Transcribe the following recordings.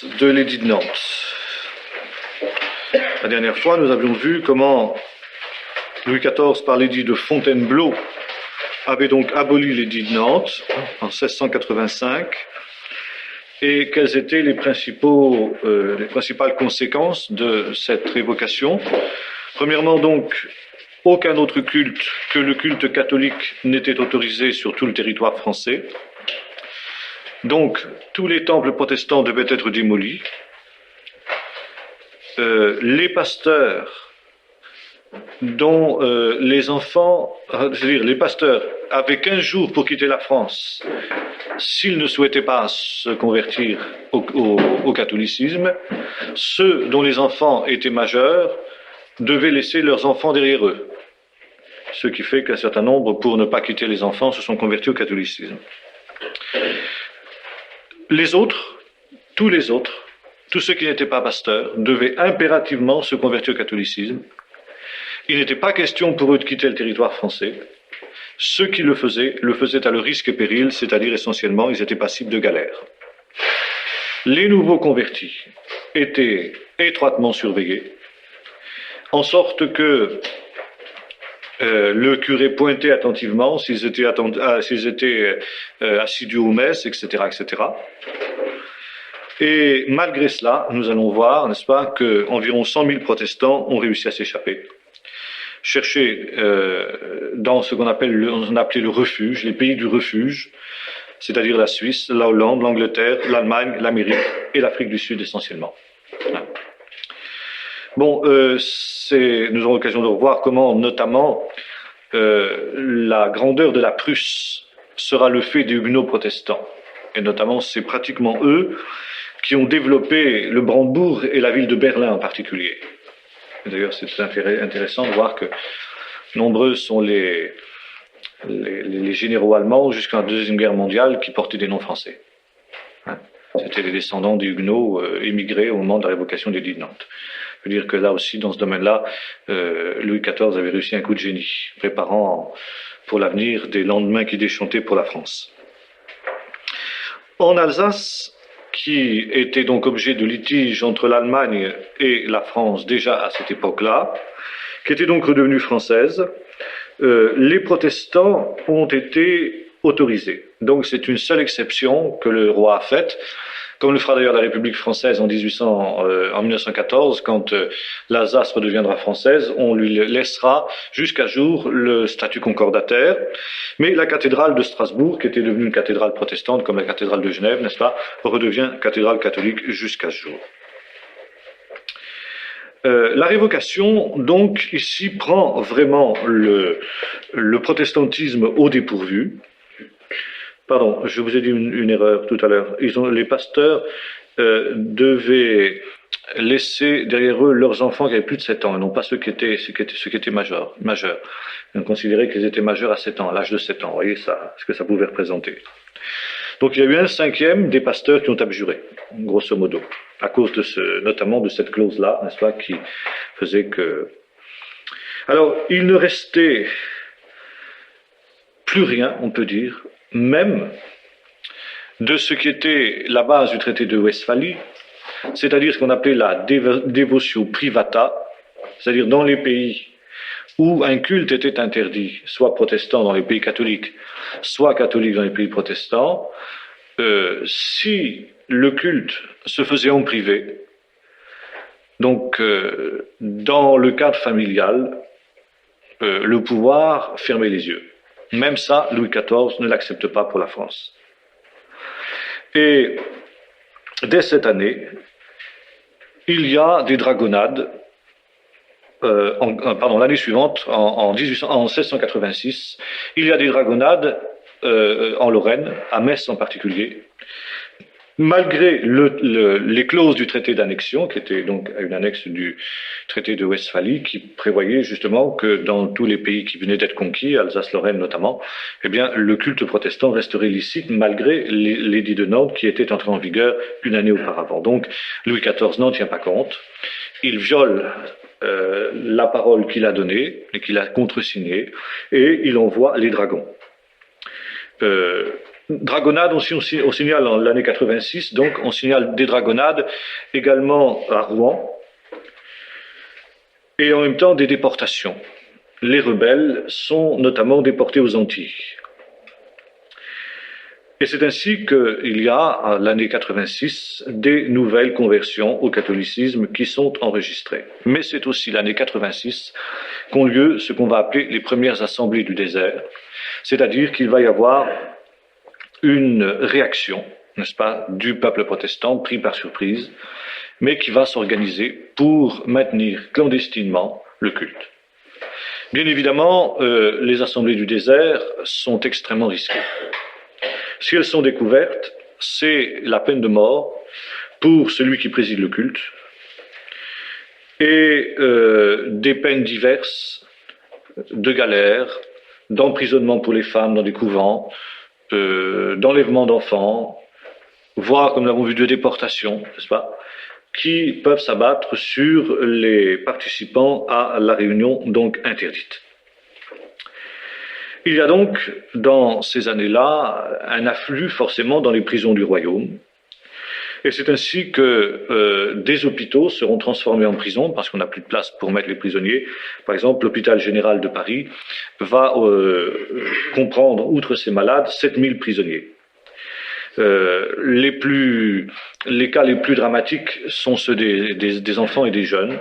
De l'édit de Nantes. La dernière fois, nous avions vu comment Louis XIV, par l'édit de Fontainebleau, avait donc aboli l'édit de Nantes en 1685 et quelles étaient les principales conséquences de cette révocation. Premièrement, donc, aucun autre culte que le culte catholique n'était autorisé sur tout le territoire français. Donc, tous les temples protestants devaient être démolis. Les pasteurs dont les enfants, c'est-à-dire les pasteurs avaient 15 jours pour quitter la France s'ils ne souhaitaient pas se convertir au catholicisme. Ceux dont les enfants étaient majeurs devaient laisser leurs enfants derrière eux. Ce qui fait qu'un certain nombre, pour ne pas quitter les enfants, se sont convertis au catholicisme. Les autres, tous ceux qui n'étaient pas pasteurs, devaient impérativement se convertir au catholicisme. Il n'était pas question pour eux de quitter le territoire français. Ceux qui le faisaient à leur risque et péril, c'est-à-dire essentiellement, ils étaient passibles de galère. Les nouveaux convertis étaient étroitement surveillés, en sorte que le curé pointait attentivement s'ils étaient assidus aux messes, etc., etc. Et malgré cela, nous allons voir, n'est-ce pas, qu'environ 100 000 protestants ont réussi à s'échapper, chercher dans ce qu'on appelait le refuge, les pays du refuge, c'est-à-dire la Suisse, la Hollande, l'Angleterre, l'Allemagne, l'Amérique et l'Afrique du Sud essentiellement. Bon, nous aurons l'occasion de revoir comment, notamment, la grandeur de la Prusse sera le fait des Huguenots protestants. Et notamment, c'est pratiquement eux qui ont développé le Brandebourg et la ville de Berlin en particulier. Et d'ailleurs, c'est intéressant de voir que nombreux sont les généraux allemands jusqu'à la Deuxième Guerre mondiale qui portaient des noms français. C'était les descendants des Huguenots émigrés au moment de la révocation de l'édit de Nantes. Je veux dire que là aussi, dans ce domaine-là, Louis XIV avait réussi un coup de génie, préparant pour l'avenir des lendemains qui déchantaient pour la France. En Alsace, qui était donc objet de litige entre l'Allemagne et la France déjà à cette époque-là, qui était donc redevenue française, les protestants ont été autorisés. Donc c'est une seule exception que le roi a faite, comme le fera d'ailleurs la République française en 1914, quand l'Alsace redeviendra française, on lui laissera jusqu'à jour le statut concordataire. Mais la cathédrale de Strasbourg, qui était devenue une cathédrale protestante comme la cathédrale de Genève, n'est-ce pas, redevient cathédrale catholique jusqu'à ce jour. La révocation, donc, ici, prend vraiment le protestantisme au dépourvu. Pardon, je vous ai dit une erreur tout à l'heure. Les pasteurs devaient laisser derrière eux leurs enfants qui avaient plus de 7 ans, et non pas ceux qui étaient majeurs. Ils ont considéré qu'ils étaient majeurs à 7 ans, à l'âge de 7 ans. Vous voyez ça, ce que ça pouvait représenter. Donc il y a eu 1/5 des pasteurs qui ont abjuré, grosso modo, à cause notamment de cette clause-là, n'est-ce pas, qui faisait que... Alors, il ne restait plus rien, on peut dire, même de ce qui était la base du traité de Westphalie, c'est-à-dire ce qu'on appelait la devotio privata, c'est-à-dire dans les pays où un culte était interdit, soit protestant dans les pays catholiques, soit catholique dans les pays protestants, si le culte se faisait en privé, donc dans le cadre familial, le pouvoir fermait les yeux. Même ça, Louis XIV ne l'accepte pas pour la France. Et dès cette année, il y a des dragonnades. L'année suivante, en 1686, il y a des dragonnades en Lorraine, à Metz en particulier, malgré les clauses du traité d'annexion, qui était donc une annexe du traité de Westphalie, qui prévoyait justement que dans tous les pays qui venaient d'être conquis, Alsace-Lorraine notamment, eh bien, le culte protestant resterait licite malgré l'édit de Nantes qui était entré en vigueur une année auparavant. Donc, Louis XIV n'en tient pas compte. Il viole la parole qu'il a donnée et qu'il a contresignée, et il envoie les dragons. Dragonnades, on signale en l'année 86, donc on signale des dragonnades également à Rouen, et en même temps des déportations. Les rebelles sont notamment déportés aux Antilles. Et c'est ainsi qu'il y a, à l'année 86, des nouvelles conversions au catholicisme qui sont enregistrées. Mais c'est aussi l'année 86 qu'ont lieu ce qu'on va appeler les premières assemblées du désert, c'est-à-dire qu'il va y avoir une réaction, n'est-ce pas, du peuple protestant pris par surprise, mais qui va s'organiser pour maintenir clandestinement le culte. Bien évidemment, les assemblées du désert sont extrêmement risquées. Si elles sont découvertes, c'est la peine de mort pour celui qui préside le culte et des peines diverses de galère, d'emprisonnement pour les femmes dans des couvents, d'enlèvement d'enfants, voire, comme nous l'avons vu, de déportation, n'est-ce pas, qui peuvent s'abattre sur les participants à la réunion donc interdite. Il y a donc, dans ces années-là, un afflux forcément dans les prisons du royaume. Et c'est ainsi que des hôpitaux seront transformés en prisons parce qu'on n'a plus de place pour mettre les prisonniers. Par exemple, l'hôpital général de Paris va comprendre, outre ses malades, 7000 prisonniers. Les cas les plus dramatiques sont ceux des enfants et des jeunes.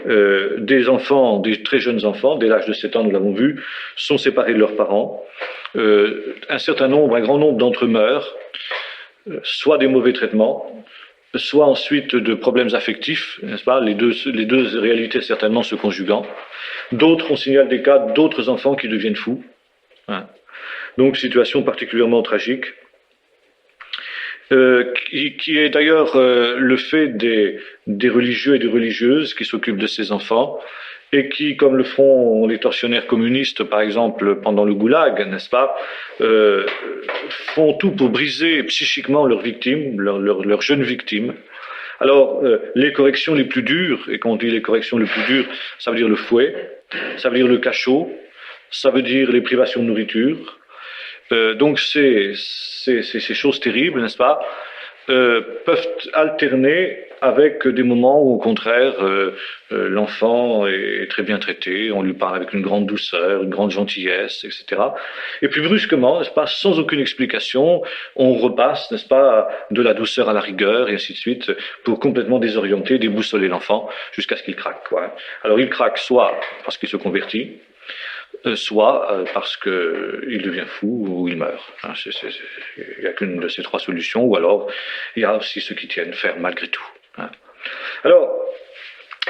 Des enfants, des très jeunes enfants, dès l'âge de 7 ans, nous l'avons vu, sont séparés de leurs parents. Un grand nombre d'entre eux meurent, soit des mauvais traitements, soit ensuite de problèmes affectifs, n'est-ce pas, les deux réalités certainement se conjuguant. D'autres, on signale des cas d'autres enfants qui deviennent fous. Hein. Donc, situation particulièrement tragique. Qui est d'ailleurs le fait des religieux et des religieuses qui s'occupent de ces enfants et qui, comme le font les tortionnaires communistes, par exemple, pendant le goulag, n'est-ce pas, font tout pour briser psychiquement leurs victimes, leurs jeunes victimes. Alors, les corrections les plus dures, et quand on dit les corrections les plus dures, ça veut dire le fouet, ça veut dire le cachot, ça veut dire les privations de nourriture. Donc ces choses terribles, n'est-ce pas, peuvent alterner avec des moments où, au contraire, l'enfant est très bien traité, on lui parle avec une grande douceur, une grande gentillesse, etc. Et puis brusquement, n'est-ce pas, sans aucune explication, on repasse, n'est-ce pas, de la douceur à la rigueur, et ainsi de suite, pour complètement désorienter, déboussoler l'enfant, jusqu'à ce qu'il craque, quoi. Alors il craque soit parce qu'il se convertit, soit parce qu'il devient fou ou il meurt. Il n'y a qu'une de ces trois solutions, ou alors il y a aussi ceux qui tiennent ferme malgré tout. Alors,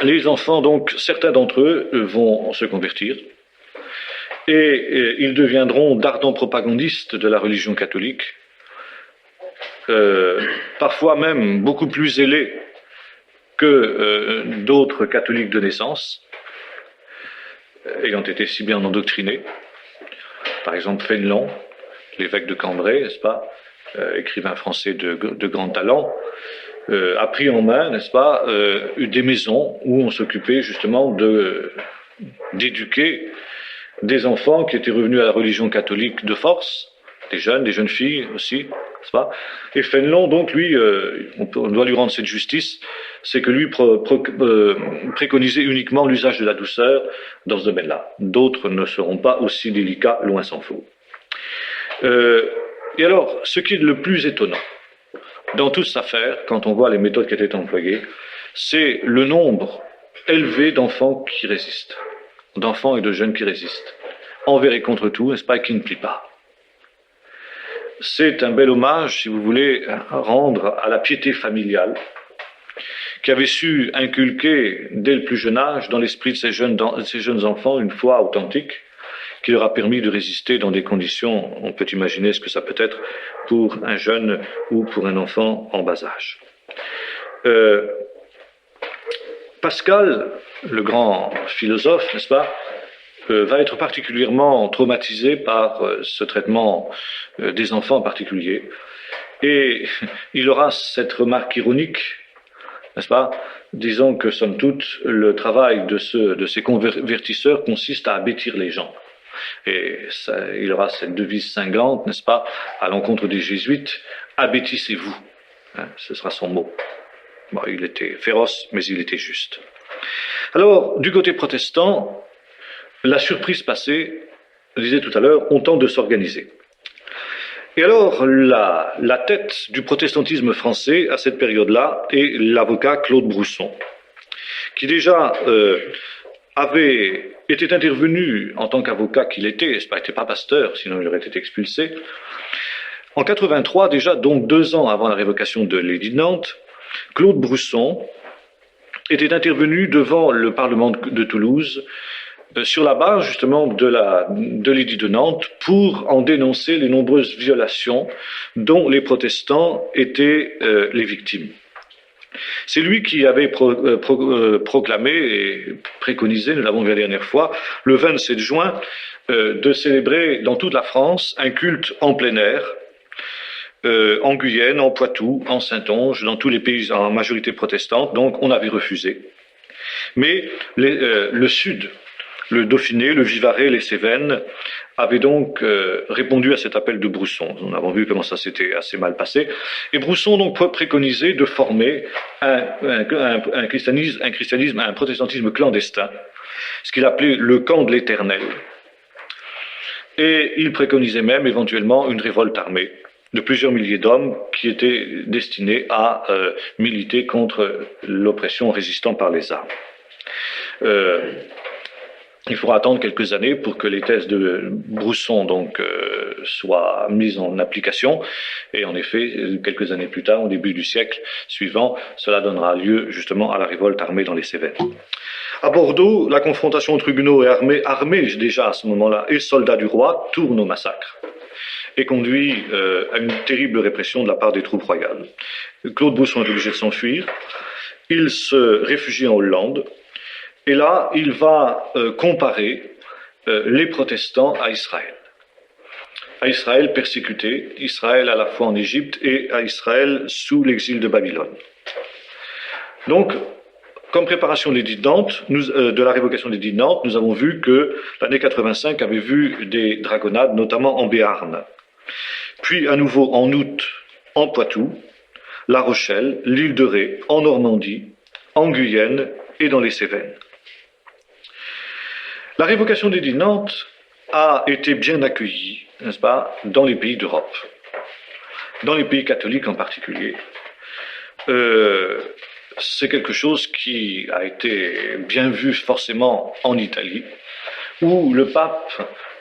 les enfants, donc, certains d'entre eux vont se convertir, et ils deviendront d'ardents propagandistes de la religion catholique, parfois même beaucoup plus zélés que d'autres catholiques de naissance, ayant été si bien endoctrinés. Par exemple, Fénelon, l'évêque de Cambrai, n'est-ce pas, écrivain français de grand talent, a pris en main, n'est-ce pas, des maisons où on s'occupait justement d'éduquer des enfants qui étaient revenus à la religion catholique de force, des jeunes filles aussi, n'est-ce pas. Et Fénelon, donc, lui, on doit lui rendre cette justice, c'est que lui préconisait uniquement l'usage de la douceur dans ce domaine-là. D'autres ne seront pas aussi délicats, loin s'en faut. Et alors, ce qui est le plus étonnant dans toute cette affaire, quand on voit les méthodes qui étaient employées, c'est le nombre élevé d'enfants qui résistent, d'enfants et de jeunes qui résistent, envers et contre tout, n'est-ce pas, et qui ne plient pas. C'est un bel hommage, si vous voulez, à rendre à la piété familiale, qui avait su inculquer dès le plus jeune âge dans l'esprit de ces jeunes enfants une foi authentique, qui leur a permis de résister dans des conditions, on peut imaginer ce que ça peut être pour un jeune ou pour un enfant en bas âge. Pascal, le grand philosophe, n'est-ce pas, va être particulièrement traumatisé par ce traitement des enfants en particulier. Et il aura cette remarque ironique, n'est-ce pas, disant que, somme toute, le travail de ces convertisseurs consiste à abêtir les gens. Et ça, il aura cette devise cinglante, n'est-ce pas, à l'encontre des jésuites, abêtissez-vous. Hein, ce sera son mot. Bon, il était féroce, mais il était juste. Alors, du côté protestant, la surprise passée, je disais tout à l'heure, on tente de s'organiser. Et alors, la tête du protestantisme français à cette période-là est l'avocat Claude Brousson, qui déjà était intervenu en tant qu'avocat qu'il était, il n'était pas pasteur, sinon il aurait été expulsé. En 83, déjà, donc 2 ans avant la révocation de l'édit de Nantes, Claude Brousson était intervenu devant le Parlement de Toulouse sur la base justement de l'édit de Nantes pour en dénoncer les nombreuses violations dont les protestants étaient les victimes. C'est lui qui avait proclamé et préconisé, nous l'avons vu la dernière fois, le 27 juin, de célébrer dans toute la France un culte en plein air, en Guyenne, en Poitou, en Saintonge, dans tous les pays en majorité protestante, donc on avait refusé. Mais le Sud, le Dauphiné, le Vivarais, les Cévennes avaient donc répondu à cet appel de Brousson. Nous avons vu comment ça s'était assez mal passé. Et Brousson donc préconisait de former un christianisme, un protestantisme clandestin, ce qu'il appelait le camp de l'Éternel. Et il préconisait même éventuellement une révolte armée de plusieurs milliers d'hommes qui étaient destinés à militer contre l'oppression résistant par les armes. Il faudra attendre quelques années pour que les thèses de Brousson donc soient mises en application, et en effet, quelques années plus tard, au début du siècle suivant, cela donnera lieu justement à la révolte armée dans les Cévennes. À Bordeaux, la confrontation entre huguenots et armés déjà à ce moment-là, et soldats du roi, tourne au massacre et conduit à une terrible répression de la part des troupes royales. Claude Brousson est obligé de s'enfuir, il se réfugie en Hollande, et là, il va comparer les protestants à Israël. À Israël persécuté, Israël à la fois en Égypte et à Israël sous l'exil de Babylone. Donc, comme préparation de l'édit de Nantes, de la révocation de l'édit de Nantes, nous avons vu que l'année 85 avait vu des dragonnades, notamment en Béarn. Puis à nouveau en août, en Poitou, La Rochelle, l'île de Ré, en Normandie, en Guyenne et dans les Cévennes. La révocation d'édit de Nantes a été bien accueillie, n'est-ce pas, dans les pays d'Europe, dans les pays catholiques en particulier. C'est quelque chose qui a été bien vu forcément en Italie, où le pape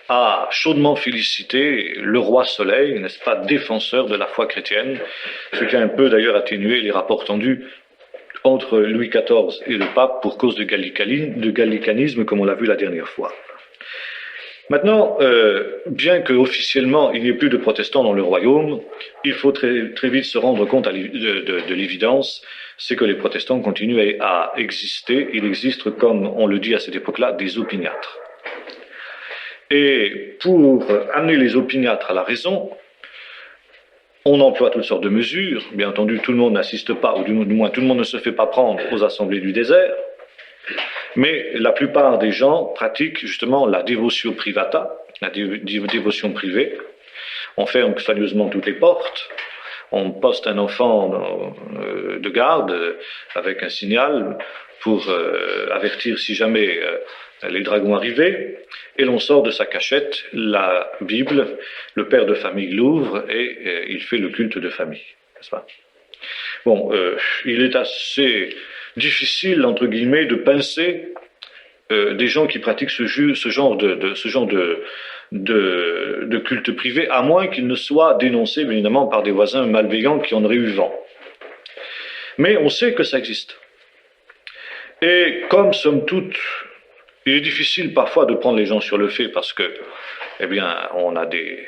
a chaudement félicité le roi Soleil, n'est-ce pas, défenseur de la foi chrétienne, ce qui a un peu d'ailleurs atténué les rapports tendus entre Louis XIV et le pape pour cause de gallicanisme, comme on l'a vu la dernière fois. Maintenant, bien qu'officiellement il n'y ait plus de protestants dans le royaume, il faut très, très vite se rendre compte de l'évidence, c'est que les protestants continuent à exister. Il existe, comme on le dit à cette époque-là, des opiniâtres. Et pour amener les opiniâtres à la raison, on emploie toutes sortes de mesures. Bien entendu, tout le monde n'assiste pas, ou du moins tout le monde ne se fait pas prendre aux assemblées du désert. Mais la plupart des gens pratiquent justement la dévotio privata, la dévotion privée. On ferme soigneusement toutes les portes. On poste un enfant de garde avec un signal pour avertir si jamais les dragons arrivaient. Et l'on sort de sa cachette la Bible, le père de famille l'ouvre et il fait le culte de famille, n'est-ce pas? Bon, il est assez difficile, entre guillemets, de pincer des gens qui pratiquent ce genre de culte privé, à moins qu'ils ne soient dénoncés, bien évidemment, par des voisins malveillants qui en auraient eu vent. Mais on sait que ça existe. Et comme, somme toute, il est difficile parfois de prendre les gens sur le fait parce que, eh bien, on a des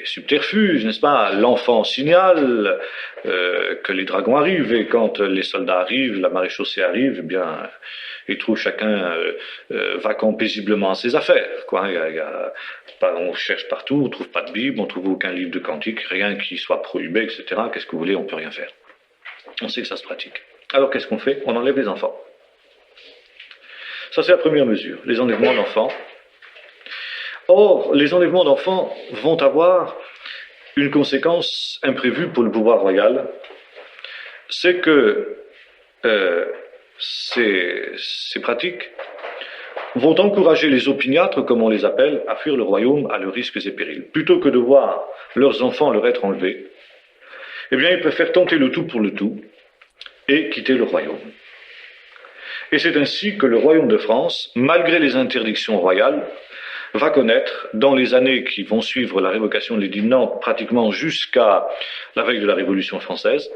subterfuges, n'est-ce pas? L'enfant signale que les dragons arrivent, et quand les soldats arrivent, la maréchaussée arrive, eh bien, ils trouvent chacun vacant paisiblement à ses affaires, quoi. On cherche partout, on trouve pas de Bible, on trouve aucun livre de cantique, rien qui soit prohibé, etc. Qu'est-ce que vous voulez? On peut rien faire. On sait que ça se pratique. Alors qu'est-ce qu'on fait? On enlève les enfants. Ça, c'est la première mesure, les enlèvements d'enfants. Or, les enlèvements d'enfants vont avoir une conséquence imprévue pour le pouvoir royal, c'est que ces pratiques vont encourager les opiniâtres, comme on les appelle, à fuir le royaume à leurs risques et périls. Plutôt que de voir leurs enfants leur être enlevés, eh bien, ils préfèrent tenter le tout pour le tout et quitter le royaume. Et c'est ainsi que le royaume de France, malgré les interdictions royales, va connaître, dans les années qui vont suivre la révocation de l'édit de Nantes, pratiquement jusqu'à la veille de la Révolution française,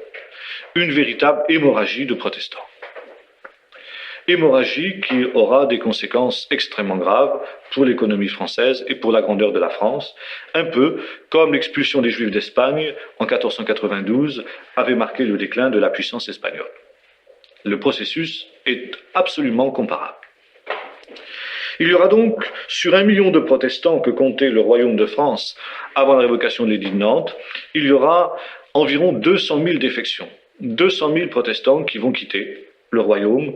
une véritable hémorragie de protestants. Hémorragie qui aura des conséquences extrêmement graves pour l'économie française et pour la grandeur de la France, un peu comme l'expulsion des Juifs d'Espagne en 1492 avait marqué le déclin de la puissance espagnole. Le processus est absolument comparable. Il y aura donc, sur 1 million de protestants que comptait le royaume de France avant la révocation de l'édit de Nantes, il y aura environ 200 000 défections. 200 000 protestants qui vont quitter le royaume,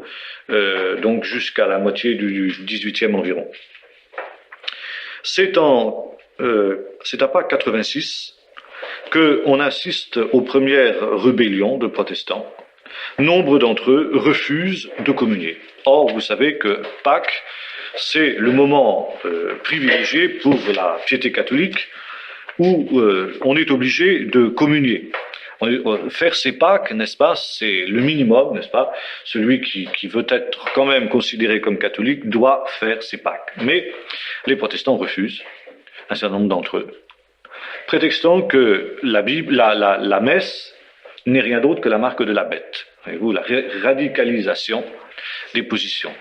donc jusqu'à la moitié du 18e environ. C'est à Pâques 86 qu'on assiste aux premières rébellions de protestants. Nombre d'entre eux refusent de communier. Or, vous savez que Pâques, c'est le moment privilégié pour la piété catholique où on est obligé de communier. Faire ses Pâques, n'est-ce pas, c'est le minimum, n'est-ce pas? Celui qui veut être quand même considéré comme catholique doit faire ses Pâques. Mais les protestants refusent, un certain nombre d'entre eux, prétextant que la messe n'est rien d'autre que la marque de la bête. Voyez-vous, la radicalisation des positions.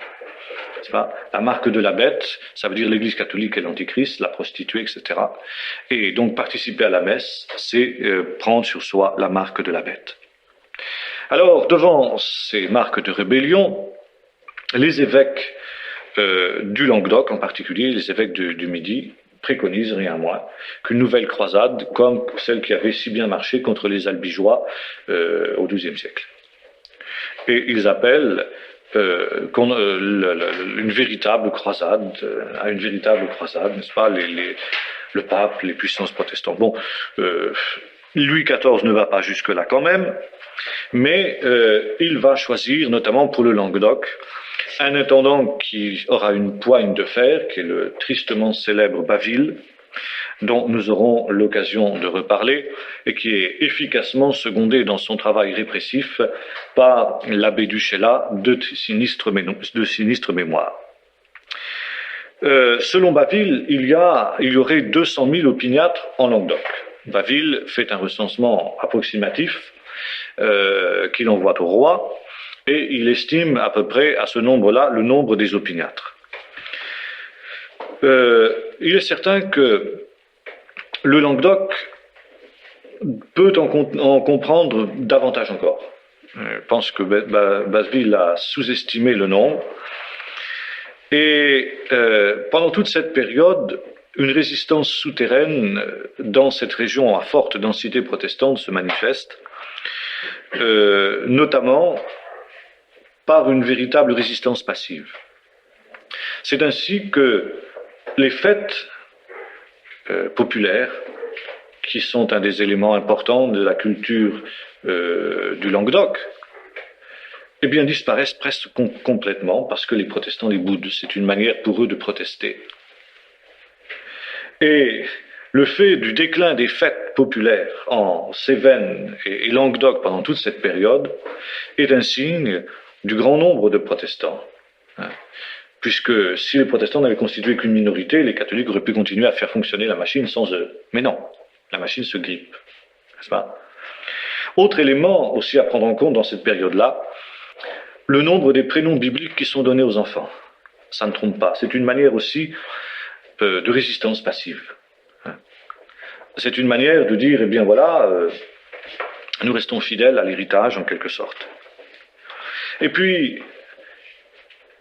La marque de la bête, ça veut dire l'Église catholique et l'Antichrist, la prostituée, etc. Et donc participer à la messe, c'est prendre sur soi la marque de la bête. Alors, devant ces marques de rébellion, les évêques du Languedoc en particulier, les évêques du Midi, préconisent rien moins qu'une nouvelle croisade comme celle qui avait si bien marché contre les Albigeois au XIIe siècle. Et ils appellent une véritable croisade, n'est-ce pas, le pape, les puissances protestantes. Bon, Louis XIV ne va pas jusque-là quand même, mais il va choisir, notamment pour le Languedoc, un intendant qui aura une poigne de fer, qui est le tristement célèbre Baville, dont nous aurons l'occasion de reparler, et qui est efficacement secondé dans son travail répressif par l'abbé Duchesla de sinistre mémoire. Selon Baville, il y aurait 200 000 opiniâtres en Languedoc. Baville fait un recensement approximatif qu'il envoie au roi, et il estime à peu près à ce nombre-là le nombre des opiniâtres. Il est certain que le Languedoc peut en comprendre davantage encore. Je pense que Baville a sous-estimé le nombre. Et pendant toute cette période, une résistance souterraine dans cette région à forte densité protestante se manifeste, notamment par une véritable résistance passive. C'est ainsi que les fêtes populaires, qui sont un des éléments importants de la culture du Languedoc, eh bien disparaissent presque complètement parce que les protestants les boudent. C'est une manière pour eux de protester. Et le fait du déclin des fêtes populaires en Cévennes et Languedoc pendant toute cette période est un signe du grand nombre de protestants. Puisque si les protestants n'avaient constitué qu'une minorité, les catholiques auraient pu continuer à faire fonctionner la machine sans eux. Mais non, la machine se grippe. N'est-ce pas ? Autre élément aussi à prendre en compte dans cette période-là, le nombre des prénoms bibliques qui sont donnés aux enfants. Ça ne trompe pas. C'est une manière aussi de résistance passive. C'est une manière de dire, eh bien voilà, nous restons fidèles à l'héritage en quelque sorte. Et puis,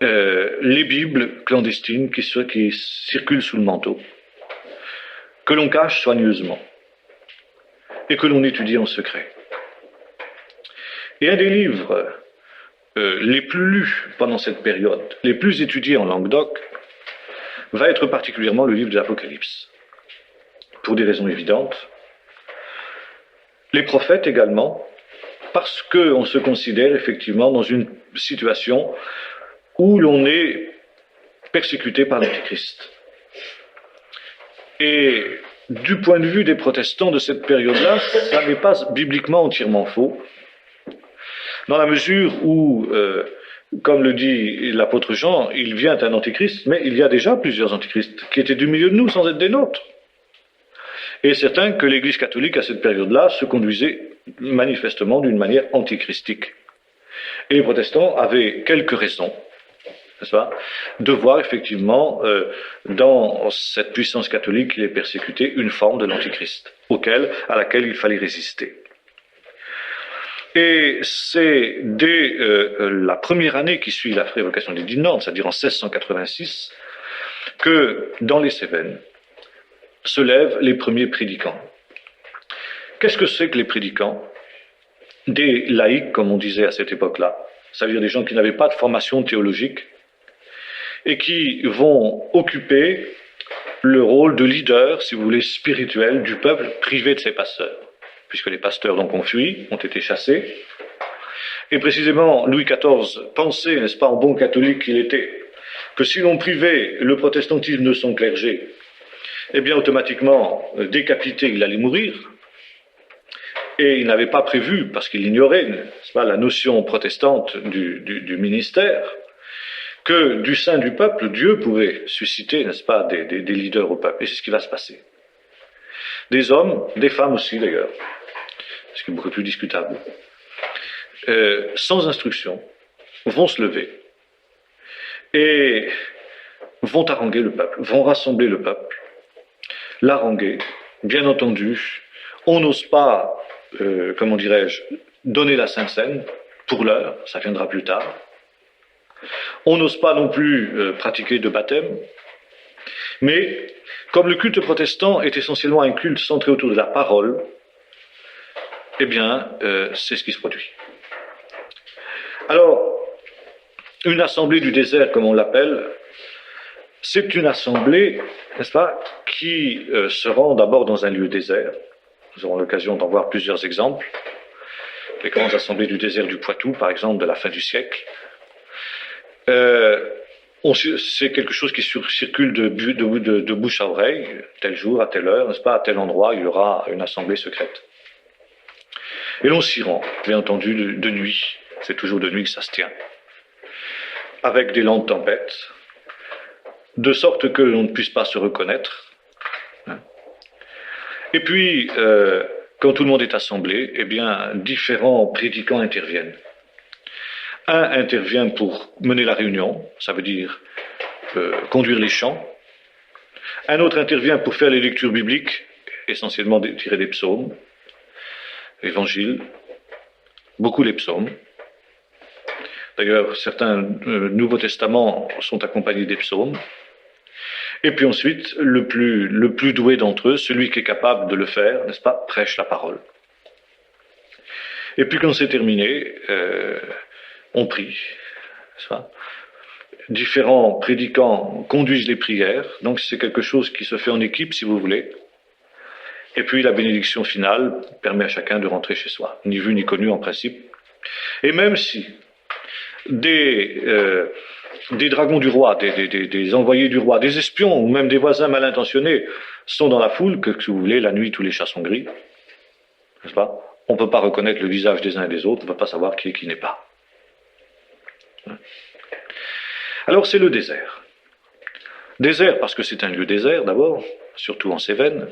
les Bibles clandestines qui circulent sous le manteau, que l'on cache soigneusement et que l'on étudie en secret. Et un des livres les plus lus pendant cette période, les plus étudiés en Languedoc, va être particulièrement le livre de l'Apocalypse, pour des raisons évidentes. Les prophètes également, parce qu'on se considère effectivement dans une situation où l'on est persécuté par l'Antéchrist. Et du point de vue des protestants de cette période-là, ça n'est pas bibliquement entièrement faux, dans la mesure où, comme le dit l'apôtre Jean, il vient un antéchrist, mais il y a déjà plusieurs antéchrists qui étaient du milieu de nous sans être des nôtres. Et c'est certain que l'Église catholique à cette période-là se conduisait manifestement d'une manière antichristique. Et les protestants avaient quelques raisons, n'est-ce pas, de voir effectivement dans cette puissance catholique qui les persécutait une forme de l'antichrist, à laquelle il fallait résister. Et c'est dès la première année qui suit la révocation d'édit de Nantes, c'est-à-dire en 1686, que dans les Cévennes se lèvent les premiers prédicants. Qu'est-ce que c'est que les prédicants? Des laïcs, comme on disait à cette époque-là, c'est-à-dire des gens qui n'avaient pas de formation théologique et qui vont occuper le rôle de leader, si vous voulez, spirituel du peuple privé de ses pasteurs, puisque les pasteurs donc ont fui, ont été chassés. Et précisément, Louis XIV pensait, n'est-ce pas, en bon catholique qu'il était, que si l'on privait le protestantisme de son clergé, eh bien automatiquement, décapité, il allait mourir. Et il n'avait pas prévu, parce qu'il ignorait, n'est-ce pas, la notion protestante du ministère, que du sein du peuple, Dieu pouvait susciter, n'est-ce pas, des leaders au peuple. Et c'est ce qui va se passer. Des hommes, des femmes aussi d'ailleurs, ce qui est beaucoup plus discutable, sans instruction, vont se lever et vont haranguer le peuple, vont rassembler le peuple, l'haranguer. Bien entendu, on n'ose pas, comment dirais-je, donner la Sainte Seine, pour l'heure, ça viendra plus tard. On n'ose pas non plus pratiquer de baptême, mais comme le culte protestant est essentiellement un culte centré autour de la parole, eh bien, c'est ce qui se produit. Alors, une assemblée du désert, comme on l'appelle, c'est une assemblée, n'est-ce pas, qui se rend d'abord dans un lieu désert. Nous aurons l'occasion d'en voir plusieurs exemples. Les grandes assemblées du désert du Poitou, par exemple, de la fin du siècle. C'est quelque chose qui circule de bouche à oreille, tel jour, à telle heure, n'est-ce pas, à tel endroit, il y aura une assemblée secrète. Et l'on s'y rend, bien entendu, de nuit. C'est toujours de nuit que ça se tient. Avec des lentes tempêtes, de sorte que l'on ne puisse pas se reconnaître. Et puis, quand tout le monde est assemblé, eh bien, différents prédicants interviennent. Un intervient pour mener la réunion, ça veut dire conduire les chants. Un autre intervient pour faire les lectures bibliques, essentiellement tirées des psaumes, l'évangile, beaucoup les psaumes. D'ailleurs, certains Nouveaux Testaments sont accompagnés des psaumes. Et puis ensuite, le plus doué d'entre eux, celui qui est capable de le faire, n'est-ce pas, prêche la parole. Et puis quand c'est terminé, on prie, n'est-ce pas? Différents prédicants conduisent les prières, donc c'est quelque chose qui se fait en équipe, si vous voulez. Et puis la bénédiction finale permet à chacun de rentrer chez soi, ni vu ni connu en principe. Et même si des dragons du roi, des envoyés du roi, des espions ou même des voisins mal intentionnés sont dans la foule, que si vous voulez, la nuit tous les chats sont gris, n'est-ce pas? On ne peut pas reconnaître le visage des uns et des autres, on ne peut pas savoir qui est qui n'est pas. Alors c'est le désert. Désert parce que c'est un lieu désert d'abord, surtout en Cévennes,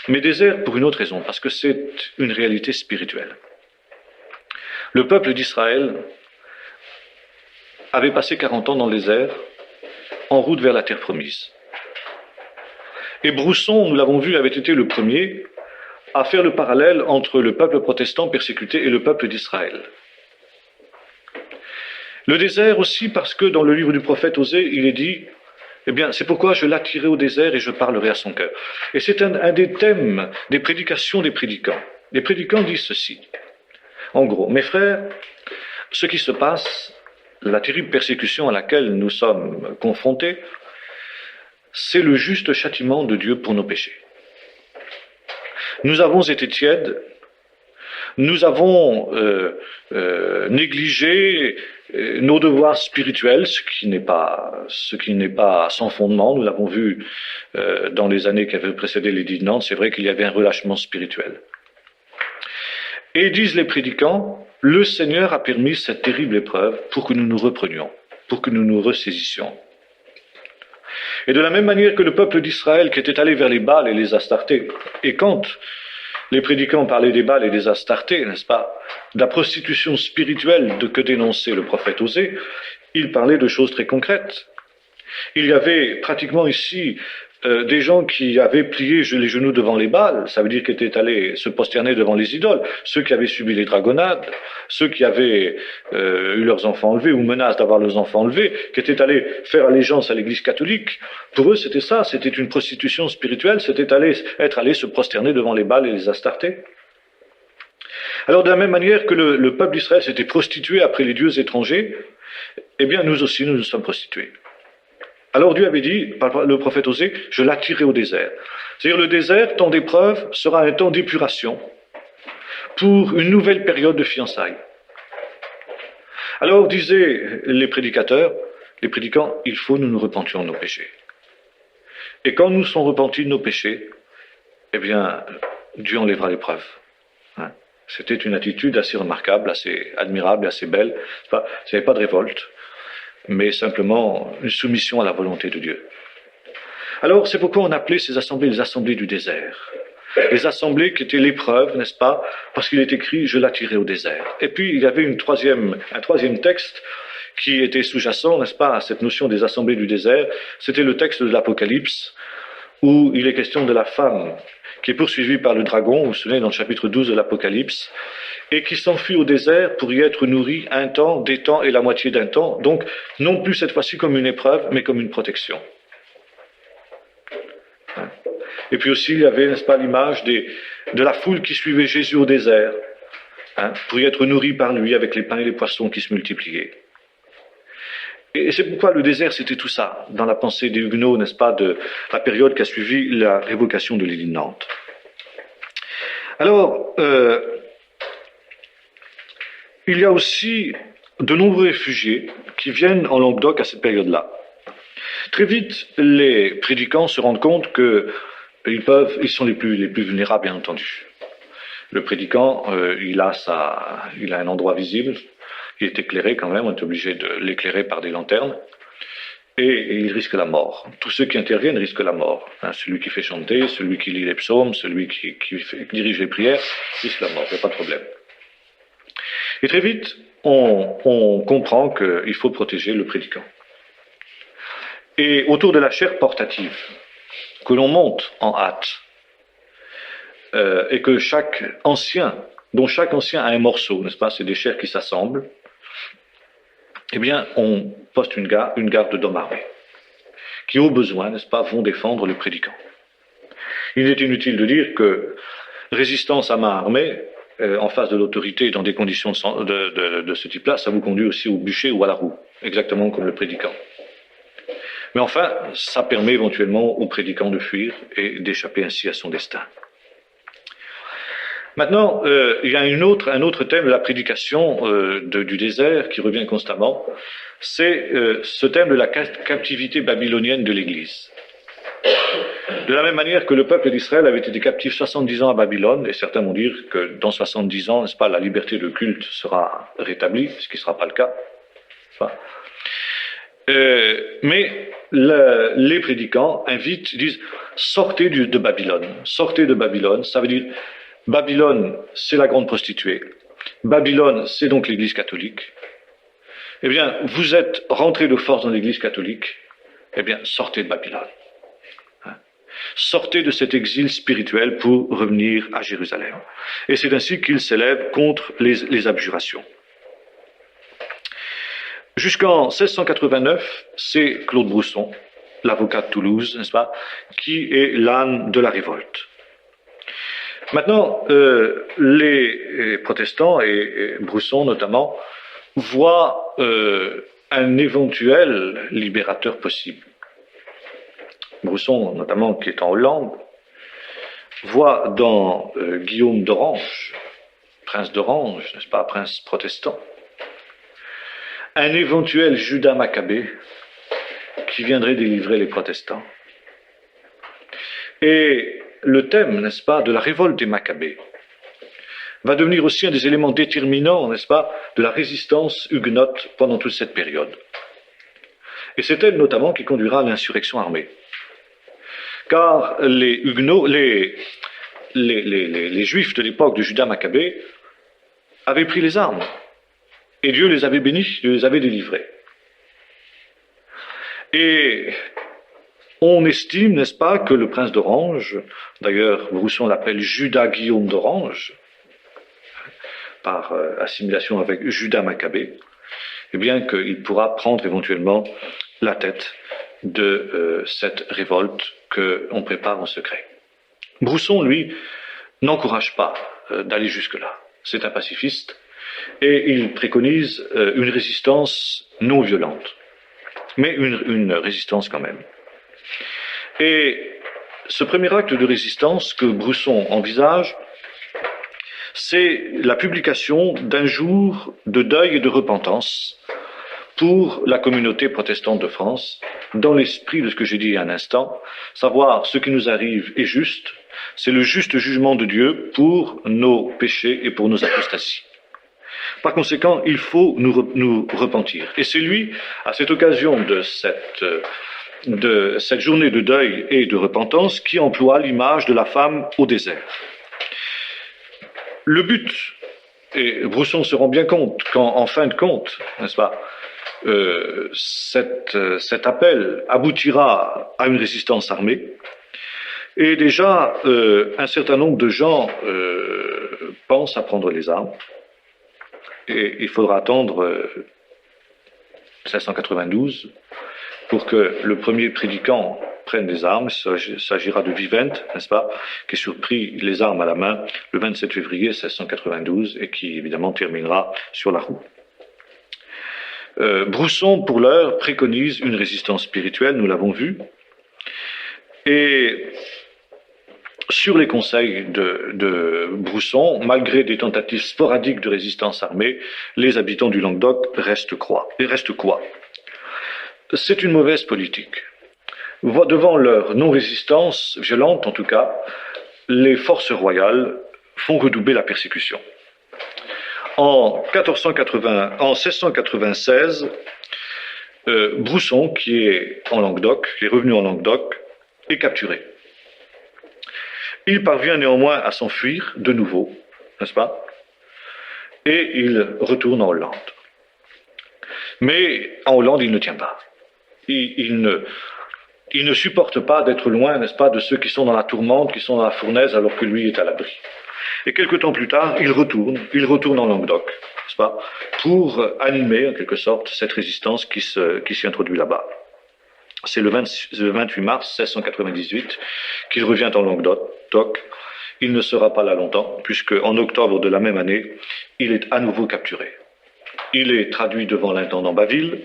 mais désert pour une autre raison, parce que c'est une réalité spirituelle. Le peuple d'Israël avait passé 40 ans dans le désert, en route vers la terre promise. Et Brousson, nous l'avons vu, avait été le premier à faire le parallèle entre le peuple protestant persécuté et le peuple d'Israël. Le désert aussi parce que dans le livre du prophète Osée, il est dit, eh bien, c'est pourquoi je l'attirerai au désert et je parlerai à son cœur. Et c'est un des thèmes des prédications des prédicants. Les prédicants disent ceci. En gros, mes frères, Ce qui se passe, la terrible persécution à laquelle nous sommes confrontés, c'est le juste châtiment de Dieu pour nos péchés. Nous avons été tièdes, nous avons négligé nos devoirs spirituels, ce qui n'est pas sans fondement. Nous l'avons vu dans les années qui avaient précédé l'édit de Nantes, c'est vrai qu'il y avait un relâchement spirituel. Et disent les prédicants, le Seigneur a permis cette terrible épreuve pour que nous nous reprenions, pour que nous nous ressaisissions. Et de la même manière que le peuple d'Israël qui était allé vers les Baals et les Astartés, et quand les prédicants parlaient des Baals et des Astartés, n'est-ce pas, de la prostitution spirituelle que dénonçait le prophète Osée, ils parlaient de choses très concrètes. Il y avait pratiquement ici des gens qui avaient plié les genoux devant les Baals, ça veut dire qu'ils étaient allés se prosterner devant les idoles, ceux qui avaient subi les dragonnades, ceux qui avaient eu leurs enfants enlevés ou menacent d'avoir leurs enfants enlevés, qui étaient allés faire allégeance à l'Église catholique. Pour eux, c'était ça, c'était une prostitution spirituelle, c'était être allé se prosterner devant les Baals et les Astartés. Alors de la même manière que le peuple d'Israël s'était prostitué après les dieux étrangers, eh bien nous aussi nous nous sommes prostitués. Alors Dieu avait dit, par le prophète Osée, je l'attirerai au désert. C'est-à-dire le désert, temps d'épreuve, sera un temps d'épuration pour une nouvelle période de fiançailles. Alors disaient les prédicateurs, les prédicants, il faut que nous nous repentions de nos péchés. Et quand nous sommes repentis de nos péchés, eh bien, Dieu enlèvera l'épreuve. C'était une attitude assez remarquable, assez admirable, assez belle. Il n'y avait pas de révolte, mais simplement une soumission à la volonté de Dieu. Alors, c'est pourquoi on appelait ces assemblées les assemblées du désert. Les assemblées qui étaient l'épreuve, n'est-ce pas? Parce qu'il est écrit, je l'attirerai au désert. Et puis, il y avait un troisième texte qui était sous-jacent, n'est-ce pas, à cette notion des assemblées du désert. C'était le texte de l'Apocalypse, où il est question de la femme qui est poursuivie par le dragon, vous vous souvenez, dans le chapitre 12 de l'Apocalypse, et qui s'enfuit au désert pour y être nourrie un temps, des temps et la moitié d'un temps, donc non plus cette fois-ci comme une épreuve, mais comme une protection. Et puis aussi, il y avait, n'est-ce pas, l'image de la foule qui suivait Jésus au désert, pour y être nourrie par lui avec les pains et les poissons qui se multipliaient. Et c'est pourquoi le désert, c'était tout ça, dans la pensée des Huguenots, n'est-ce pas, de la période qui a suivi la révocation de l'édit de Nantes. Alors, il y a aussi de nombreux réfugiés qui viennent en Languedoc à cette période-là. Très vite, les prédicants se rendent compte qu'ils sont les plus vulnérables, bien entendu. Le prédicant, il a un endroit visible, il est éclairé quand même, on est obligé de l'éclairer par des lanternes, et il risque la mort. Tous ceux qui interviennent risquent la mort. Celui qui fait chanter, celui qui lit les psaumes, celui qui dirige les prières, risque la mort, il n'y a pas de problème. Et très vite, on comprend qu'il faut protéger le prédicant. Et autour de la chaire portative, que l'on monte en hâte, et que chaque ancien a un morceau, n'est-ce pas, c'est des chairs qui s'assemblent, eh bien, on poste une garde d'hommes armés, qui au besoin, n'est-ce pas, vont défendre le prédicant. Il est inutile de dire que résistance à main armée, en face de l'autorité, dans des conditions de ce type-là, ça vous conduit aussi au bûcher ou à la roue, exactement comme le prédicant. Mais enfin, ça permet éventuellement au prédicant de fuir et d'échapper ainsi à son destin. Maintenant, il y a un autre thème de la prédication du désert qui revient constamment, c'est ce thème de la captivité babylonienne de l'Église. De la même manière que le peuple d'Israël avait été captif 70 ans à Babylone, et certains vont dire que dans 70 ans, n'est-ce pas, la liberté de culte sera rétablie, ce qui ne sera pas le cas. Mais les prédicants disent sortez de Babylone. Sortez de Babylone, ça veut dire Babylone, c'est la grande prostituée. Babylone, c'est donc l'Église catholique. Eh bien, vous êtes rentrés de force dans l'Église catholique. Eh bien, sortez de Babylone. Sortez de cet exil spirituel pour revenir à Jérusalem. Et c'est ainsi qu'ils s'élèvent contre les abjurations. Jusqu'en 1689, c'est Claude Brousson, l'avocat de Toulouse, n'est-ce pas, qui est l'âne de la révolte. Maintenant, les protestants, et Brousson notamment, voit un éventuel libérateur possible. Brousson, notamment, qui est en Hollande, voit dans Guillaume d'Orange, prince d'Orange, n'est-ce pas, prince protestant, un éventuel Judas Maccabée qui viendrait délivrer les protestants. Et le thème, n'est-ce pas, de la révolte des Maccabées va devenir aussi un des éléments déterminants, n'est-ce pas, de la résistance huguenote pendant toute cette période. Et c'est elle notamment qui conduira à l'insurrection armée. Car les Huguenots, les Juifs de l'époque de Judas Maccabée avaient pris les armes. Et Dieu les avait bénis, Dieu les avait délivrés. Et on estime, n'est-ce pas, que le prince d'Orange, d'ailleurs Brousson l'appelle Judas Guillaume d'Orange, par assimilation avec Judas Maccabée, eh bien qu'il pourra prendre éventuellement la tête de cette révolte qu'on prépare en secret. Brousson, lui, n'encourage pas d'aller jusque-là. C'est un pacifiste et il préconise une résistance non violente, mais une résistance quand même. Et ce premier acte de résistance que Brousson envisage, c'est la publication d'un jour de deuil et de repentance pour la communauté protestante de France, dans l'esprit de ce que j'ai dit il y a un instant, savoir ce qui nous arrive est juste, c'est le juste jugement de Dieu pour nos péchés et pour nos apostasies. Par conséquent, il faut nous repentir. Et c'est lui, à cette occasion de cette journée de deuil et de repentance, qui emploie l'image de la femme au désert. Le but, et Brousson se rend bien compte qu'en fin de compte, n'est-ce pas, cet appel aboutira à une résistance armée, et déjà un certain nombre de gens pensent à prendre les armes, et il faudra attendre 1692 pour que le premier prédicant prenne les armes. Il s'agira de Vivent, n'est-ce pas, qui surprit les armes à la main le 27 février 1692 et qui évidemment terminera sur la roue. Brousson, pour l'heure, préconise une résistance spirituelle, nous l'avons vu, et sur les conseils de Brousson, malgré des tentatives sporadiques de résistance armée, les habitants du Languedoc restent quoi? C'est une mauvaise politique. Devant leur non-résistance violente, en tout cas, les forces royales font redoubler la persécution. En 1696, Brousson, qui est en Languedoc, qui est revenu en Languedoc, est capturé. Il parvient néanmoins à s'enfuir de nouveau, n'est-ce pas? Et il retourne en Hollande. Mais en Hollande, il ne tient pas. Il ne supporte pas d'être loin, n'est-ce pas, de ceux qui sont dans la tourmente, qui sont dans la fournaise, alors que lui est à l'abri. Et quelque temps plus tard, il retourne en Languedoc, n'est-ce pas, pour animer, en quelque sorte, cette résistance qui s'y introduit là-bas. C'est le 28 mars 1698 qu'il revient en Languedoc. Il ne sera pas là longtemps, puisque en octobre de la même année, il est à nouveau capturé. Il est traduit devant l'intendant Baville,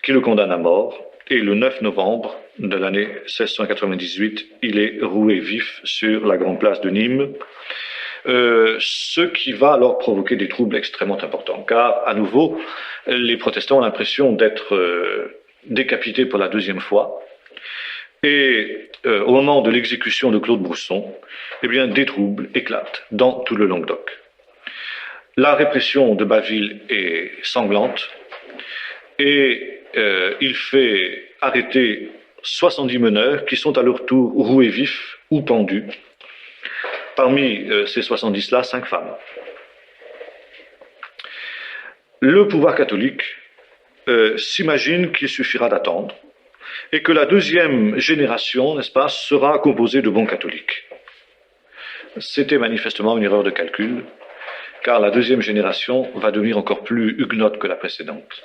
qui le condamne à mort, et le 9 novembre de l'année 1698, il est roué vif sur la grande place de Nîmes, ce qui va alors provoquer des troubles extrêmement importants, car à nouveau, les protestants ont l'impression d'être décapités pour la deuxième fois, et au moment de l'exécution de Claude Brousson, eh bien, des troubles éclatent dans tout le Languedoc. La répression de Baville est sanglante, et il fait arrêter 70 meneurs qui sont à leur tour roués vifs ou pendus. Parmi ces 70-là, 5 femmes. Le pouvoir catholique s'imagine qu'il suffira d'attendre et que la deuxième génération, n'est-ce pas, sera composée de bons catholiques. C'était manifestement une erreur de calcul, car la deuxième génération va devenir encore plus huguenote que la précédente.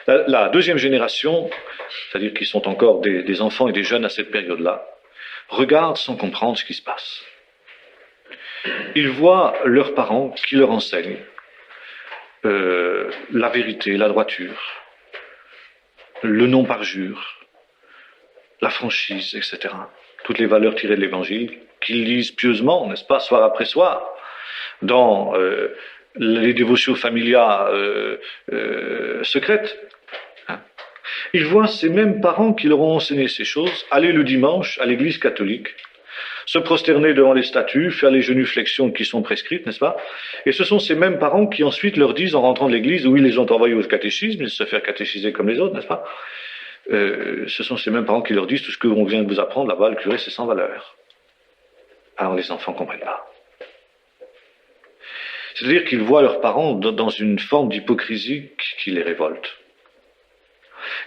La deuxième génération, c'est-à-dire qui sont encore des enfants et des jeunes à cette période-là, regardent sans comprendre ce qui se passe. Ils voient leurs parents qui leur enseignent la vérité, la droiture, le non-parjure, la franchise, etc. Toutes les valeurs tirées de l'Évangile, qu'ils lisent pieusement, n'est-ce pas, soir après soir, dans les dévotions familiales secrètes. Hein. Ils voient ces mêmes parents qui leur ont enseigné ces choses aller le dimanche à l'église catholique, se prosterner devant les statues, faire les genuflexions qui sont prescrites, n'est-ce pas? Et ce sont ces mêmes parents qui ensuite leur disent en rentrant de l'église, où ils les ont envoyés au catéchisme, ils se faire catéchiser comme les autres, n'est-ce pas? Ce sont ces mêmes parents qui leur disent tout ce que l'on vient de vous apprendre là-bas, le curé, c'est sans valeur. Alors les enfants ne comprennent pas. C'est-à-dire qu'ils voient leurs parents dans une forme d'hypocrisie qui les révolte.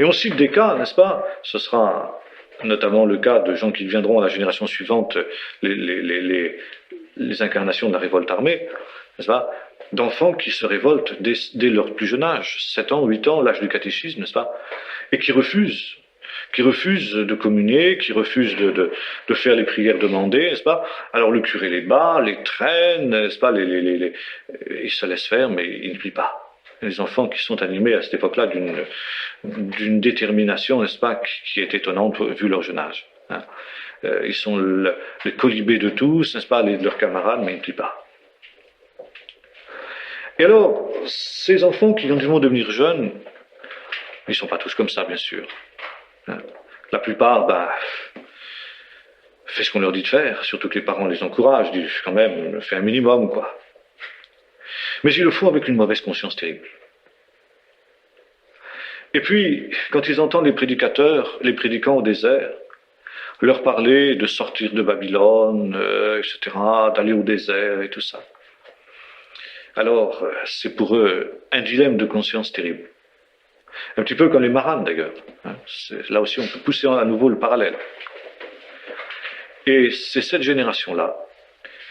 Et on cite des cas, n'est-ce pas? Ce sera notamment le cas de gens qui viendront à la génération suivante, les incarnations de la révolte armée, n'est-ce pas? D'enfants qui se révoltent dès leur plus jeune âge, 7 ans, 8 ans, l'âge du catéchisme, n'est-ce pas? Et qui refusent de communier, qui refusent de faire les prières demandées, n'est-ce pas? Alors le curé les bat, les traîne, n'est-ce pas? Ils se laissent faire, mais ils ne prient pas. Les enfants qui sont animés à cette époque-là d'une détermination, n'est-ce pas, qui est étonnante vu leur jeune âge. Hein. Ils sont les colibés de tous, n'est-ce pas, de leurs camarades, mais ils ne prient pas. Et alors, ces enfants qui vont devenir jeunes, ils ne sont pas tous comme ça, bien sûr. Hein. La plupart, fait ce qu'on leur dit de faire, surtout que les parents les encouragent, disent quand même, fais un minimum, quoi. Mais ils le font avec une mauvaise conscience terrible. Et puis, quand ils entendent les prédicants au désert, leur parler de sortir de Babylone, etc., d'aller au désert et tout ça. Alors, c'est pour eux un dilemme de conscience terrible. Un petit peu comme les marranes d'ailleurs. Hein. Là aussi, on peut pousser à nouveau le parallèle. Et c'est cette génération-là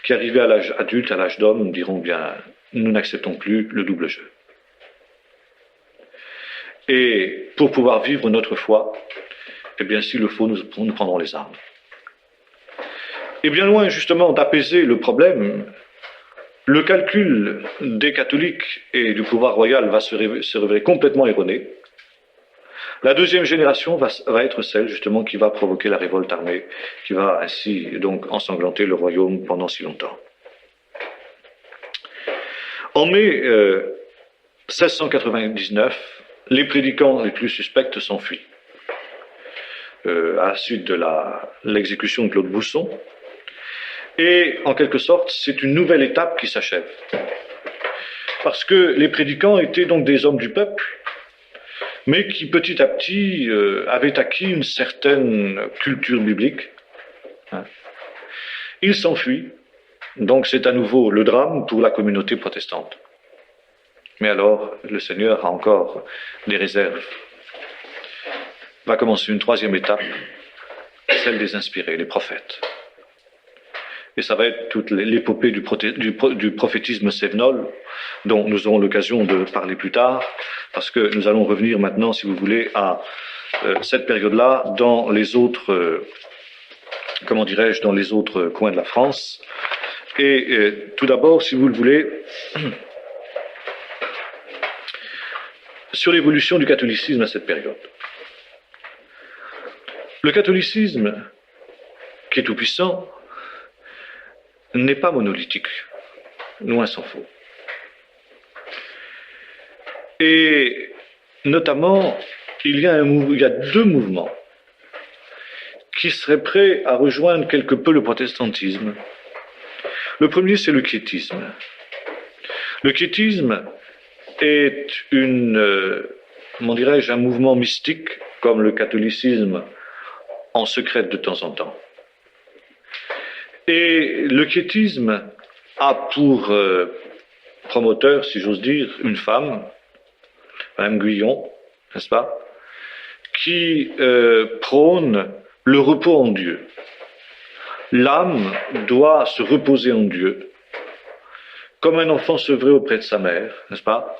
qui, arrivée à l'âge adulte, à l'âge d'homme, diront bien, nous n'acceptons plus le double jeu. Et pour pouvoir vivre notre foi, eh bien, s'il le faut, nous prendrons les armes. Et bien loin, justement, d'apaiser le problème, le calcul des catholiques et du pouvoir royal va se révéler complètement erroné. La deuxième génération va être celle, justement, qui va provoquer la révolte armée, qui va ainsi, donc, ensanglanter le royaume pendant si longtemps. En mai 1699, les prédicants les plus suspects s'enfuient. À la suite de l'exécution de Claude Bousson. Et en quelque sorte, c'est une nouvelle étape qui s'achève. Parce que les prédicants étaient donc des hommes du peuple, mais qui petit à petit avaient acquis une certaine culture biblique. Hein. Ils s'enfuient, donc c'est à nouveau le drame pour la communauté protestante. Mais alors, le Seigneur a encore des réserves. Va commencer une troisième étape, celle des inspirés, les prophètes. Et ça va être toute l'épopée du prophétisme sévenol, dont nous aurons l'occasion de parler plus tard, parce que nous allons revenir maintenant, si vous voulez, à cette période-là dans les autres, dans les autres coins de la France. Et tout d'abord, si vous le voulez, sur l'évolution du catholicisme à cette période. Le catholicisme, qui est tout-puissant, n'est pas monolithique, loin s'en faut. Et notamment, il y a deux mouvements qui seraient prêts à rejoindre quelque peu le protestantisme. Le premier, c'est le quiétisme. Le quiétisme est un mouvement mystique, comme le catholicisme en secret de temps en temps. Et le quiétisme a pour promoteur, si j'ose dire, une femme, Madame Guyon, n'est-ce pas, qui prône le repos en Dieu. L'âme doit se reposer en Dieu, comme un enfant sevré auprès de sa mère, n'est-ce pas?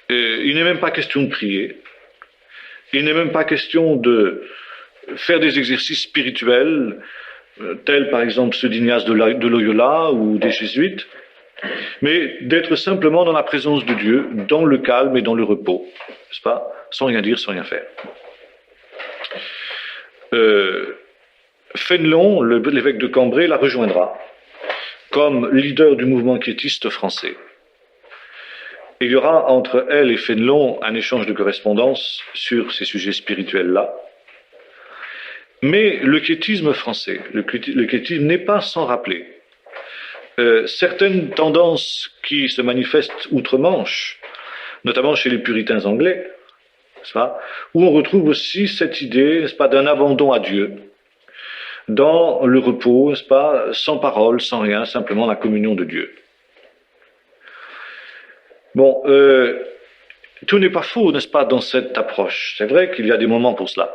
Il n'est même pas question de prier, il n'est même pas question de faire des exercices spirituels, tels par exemple ceux d'Ignace de Loyola ou des jésuites, mais d'être simplement dans la présence de Dieu, dans le calme et dans le repos, n'est-ce pas, sans rien dire, sans rien faire. Fénelon, l'évêque de Cambrai, la rejoindra comme leader du mouvement quiétiste français. Et il y aura entre elle et Fénelon un échange de correspondance sur ces sujets spirituels-là. Mais le quiétisme français, le quiétisme n'est pas sans rappeler certaines tendances qui se manifestent outre-Manche, notamment chez les puritains anglais, n'est-ce pas, où on retrouve aussi cette idée, n'est-ce pas, d'un abandon à Dieu, dans le repos, n'est-ce pas, sans parole, sans rien, simplement la communion de Dieu. Bon, tout n'est pas faux, n'est-ce pas, dans cette approche. C'est vrai qu'il y a des moments pour cela.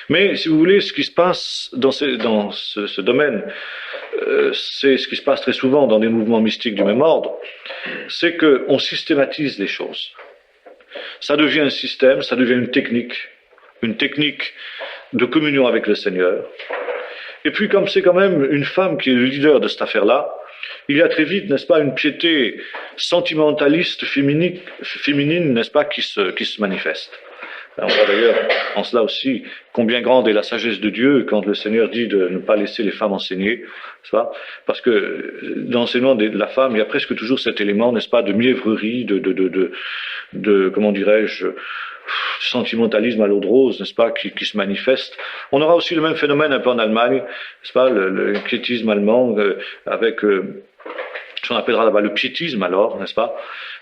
Mais, si vous voulez, ce qui se passe dans ce domaine, c'est ce qui se passe très souvent dans des mouvements mystiques du même ordre, c'est qu'on systématise les choses. Ça devient un système, ça devient une technique de communion avec le Seigneur. Et puis, comme c'est quand même une femme qui est le leader de cette affaire-là, il y a très vite, n'est-ce pas, une piété sentimentaliste féminine, n'est-ce pas, qui se manifeste. On voit d'ailleurs en cela aussi combien grande est la sagesse de Dieu quand le Seigneur dit de ne pas laisser les femmes enseigner, n'est-ce pas? Parce que dans l'enseignement de la femme, il y a presque toujours cet élément, n'est-ce pas, de mièvrerie, de comment dirais-je, sentimentalisme à l'eau de rose, n'est-ce pas, qui se manifeste. On aura aussi le même phénomène un peu en Allemagne, n'est-ce pas, le quiétisme allemand avec ce qu'on appellera là-bas le piétisme alors, n'est-ce pas.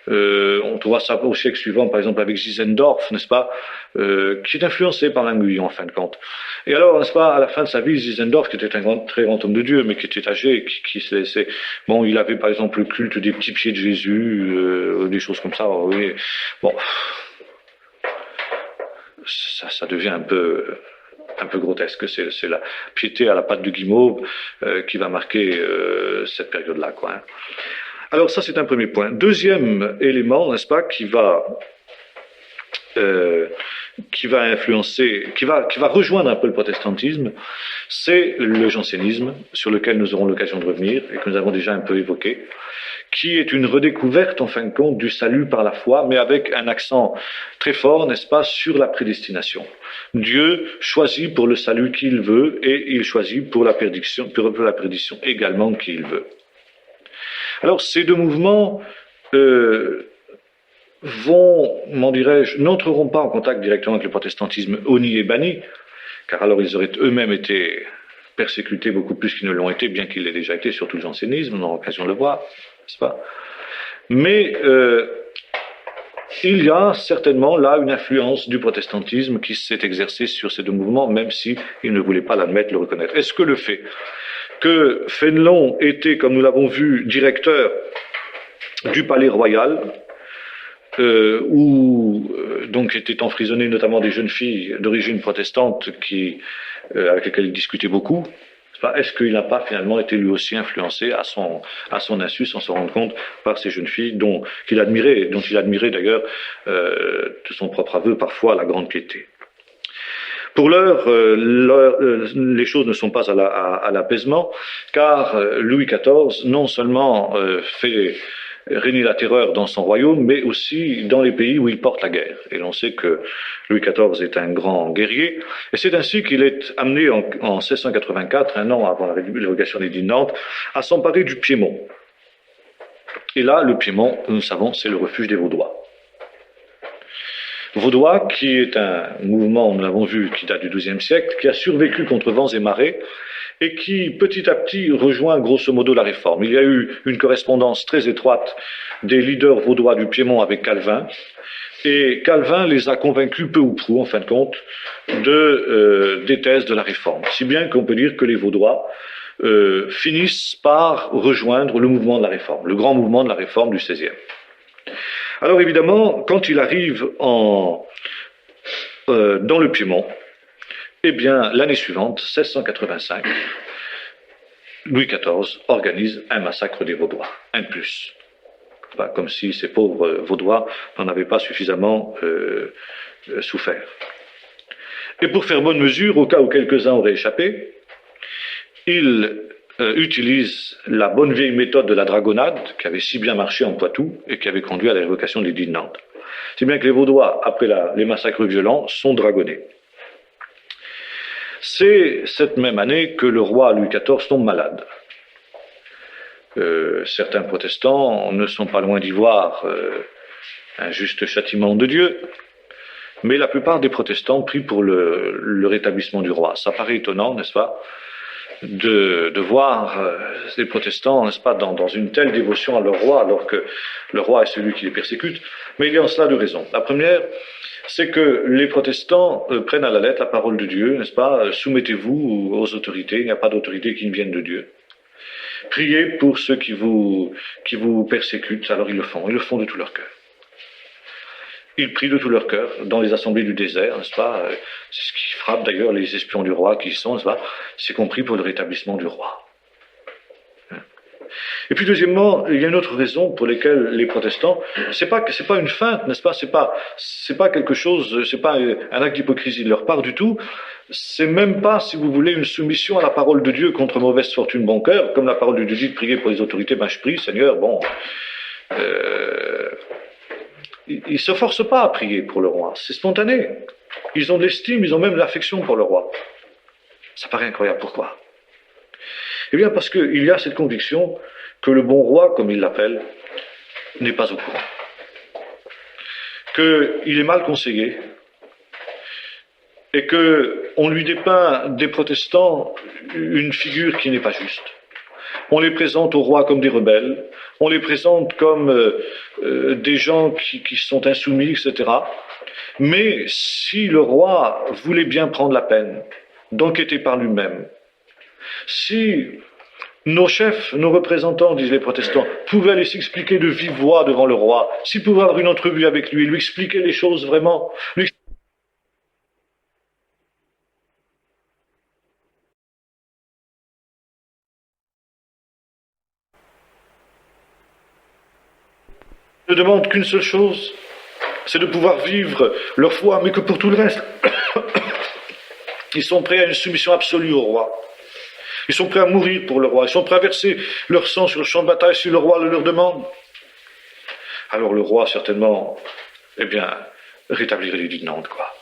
On trouvera ça au siècle suivant, par exemple, avec Zinzendorf, n'est-ce pas, qui est influencé par l'Inguillon, en fin de compte. Et alors, n'est-ce pas, à la fin de sa vie, Zinzendorf, qui était un très grand homme de Dieu, mais qui était âgé, qui se laissait... Bon, il avait, par exemple, le culte des petits pieds de Jésus, des choses comme ça, oui. Bon, ça devient un peu grotesque. C'est la piété à la patte de guimauve qui va marquer cette période-là, quoi. Hein. Alors ça, c'est un premier point. Deuxième élément, n'est-ce pas, qui va influencer, qui va rejoindre un peu le protestantisme, c'est le jansénisme, sur lequel nous aurons l'occasion de revenir et que nous avons déjà un peu évoqué, qui est une redécouverte, en fin de compte, du salut par la foi, mais avec un accent très fort, n'est-ce pas, sur la prédestination. Dieu choisit pour le salut qui il veut, et il choisit pour la perdition également qui il veut. Alors, ces deux mouvements n'entreront pas en contact directement avec le protestantisme honni et banni, car alors ils auraient eux-mêmes été persécutés beaucoup plus qu'ils ne l'ont été, bien qu'ils l'aient déjà été, surtout le jansénisme, on aura l'occasion de le voir, n'est-ce pas? Mais il y a certainement là une influence du protestantisme qui s'est exercée sur ces deux mouvements, même s'ils ne voulaient pas l'admettre, le reconnaître. Est-ce que le fait que Fénelon était, comme nous l'avons vu, directeur du palais royal, où donc étaient emprisonnées notamment des jeunes filles d'origine protestante avec lesquelles il discutait beaucoup, est-ce qu'il n'a pas finalement été lui aussi influencé à son insu, sans se rendre compte, par ces jeunes filles dont il admirait d'ailleurs de son propre aveu parfois la grande piété. Pour l'heure, les choses ne sont pas à l'apaisement, car Louis XIV non seulement fait régner la terreur dans son royaume, mais aussi dans les pays où il porte la guerre. Et l'on sait que Louis XIV est un grand guerrier, et c'est ainsi qu'il est amené en 1684, un an avant la révocation des l'édit de Nantes, à s'emparer du Piémont. Et là, le Piémont, nous savons, c'est le refuge des Vaudois. Vaudois, qui est un mouvement, nous l'avons vu, qui date du XIIe siècle, qui a survécu contre vents et marées, et qui, petit à petit, rejoint grosso modo la Réforme. Il y a eu une correspondance très étroite des leaders vaudois du Piémont avec Calvin, et Calvin les a convaincus peu ou prou, en fin de compte, des thèses de la Réforme. Si bien qu'on peut dire que les Vaudois finissent par rejoindre le mouvement de la Réforme, le grand mouvement de la Réforme du XVIe. Alors évidemment, quand il arrive dans le Piémont, eh bien, l'année suivante, 1685, Louis XIV organise un massacre des Vaudois, un de plus. Enfin, comme si ces pauvres Vaudois n'en avaient pas suffisamment souffert. Et pour faire bonne mesure, au cas où quelques-uns auraient échappé, il utilise la bonne vieille méthode de la dragonnade, qui avait si bien marché en Poitou et qui avait conduit à la révocation de l'édit de Nantes. Si bien que les Vaudois, après les massacres violents, sont dragonnés. C'est cette même année que le roi Louis XIV tombe malade. Certains protestants ne sont pas loin d'y voir un juste châtiment de Dieu, mais la plupart des protestants prient pour le rétablissement du roi. Ça paraît étonnant, n'est-ce pas, de voir les protestants, n'est-ce pas, dans une telle dévotion à leur roi, alors que le roi est celui qui les persécute. Mais il y a en cela deux raisons. La première, c'est que les protestants prennent à la lettre la parole de Dieu, n'est-ce pas, soumettez-vous aux autorités, il n'y a pas d'autorité qui ne vienne de Dieu. Priez pour ceux qui vous persécutent, alors ils le font de tout leur cœur. Ils prient de tout leur cœur dans les assemblées du désert, n'est-ce pas? C'est ce qui frappe d'ailleurs les espions du roi qui y sont, n'est-ce pas? C'est compris pour le rétablissement du roi. Et puis deuxièmement, il y a une autre raison pour laquelle les protestants, c'est pas une feinte, n'est-ce pas? C'est pas quelque chose, c'est pas un acte d'hypocrisie de leur part du tout. C'est même pas, si vous voulez, une soumission à la parole de Dieu contre mauvaise fortune, bon cœur, comme la parole de Dieu dit de prier pour les autorités. Ben je prie, Seigneur. Bon, ils se forcent pas à prier pour le roi, c'est spontané. Ils ont de l'estime, ils ont même de l'affection pour le roi. Ça paraît incroyable. Pourquoi? Eh bien, parce qu'il y a cette conviction que le bon roi, comme il l'appelle, n'est pas au courant. Qu'il est mal conseillé et qu'on lui dépeint des protestants une figure qui n'est pas juste. On les présente au roi comme des rebelles, on les présente comme des gens qui sont insoumis, etc. Mais si le roi voulait bien prendre la peine d'enquêter par lui-même, si nos chefs, nos représentants, disent les protestants, pouvaient aller s'expliquer de vive voix devant le roi, s'ils pouvaient avoir une entrevue avec lui, lui expliquer les choses vraiment, ne demandent qu'une seule chose, c'est de pouvoir vivre leur foi, mais que pour tout le reste, ils sont prêts à une soumission absolue au roi. Ils sont prêts à mourir pour le roi. Ils sont prêts à verser leur sang sur le champ de bataille si le roi le leur demande. Alors le roi, certainement, eh bien, rétablirait l'édit de Nantes, quoi.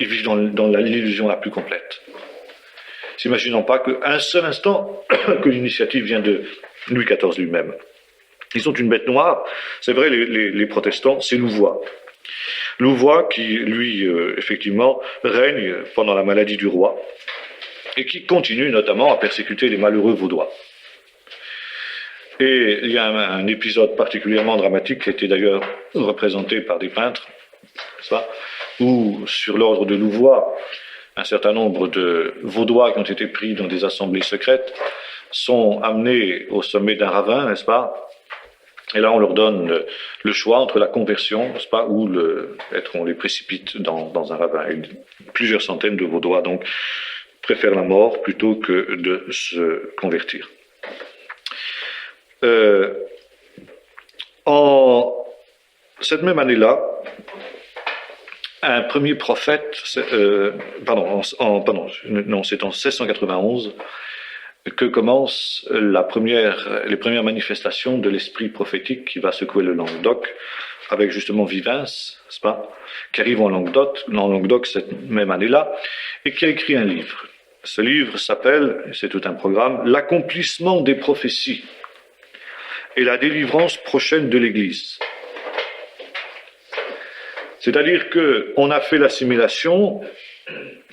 Ils vivent dans l'illusion la plus complète. S'imaginant pas qu'un seul instant, que l'initiative vient de Louis XIV lui-même. Ils sont une bête noire. C'est vrai, les protestants, c'est Louvois. Louvois qui, lui, effectivement, règne pendant la maladie du roi et qui continue notamment à persécuter les malheureux Vaudois. Et il y a un épisode particulièrement dramatique qui a été d'ailleurs représenté par des peintres, n'est-ce pas, où, sur l'ordre de Louvois, un certain nombre de Vaudois qui ont été pris dans des assemblées secrètes sont amenés au sommet d'un ravin, n'est-ce pas? Et là, on leur donne le choix entre la conversion, n'est-ce pas, ou on les précipite dans un ravin. Et plusieurs centaines de Vaudois, donc, préfèrent la mort plutôt que de se convertir. En cette même année-là, un premier prophète, c'est en 1691, que commencent les premières manifestations de l'esprit prophétique qui va secouer le Languedoc, avec justement Vivens, n'est-ce pas, qui arrive en Languedoc cette même année-là, et qui a écrit un livre. Ce livre s'appelle, c'est tout un programme, L'accomplissement des prophéties et la délivrance prochaine de l'Église. C'est-à-dire qu'on a fait l'assimilation,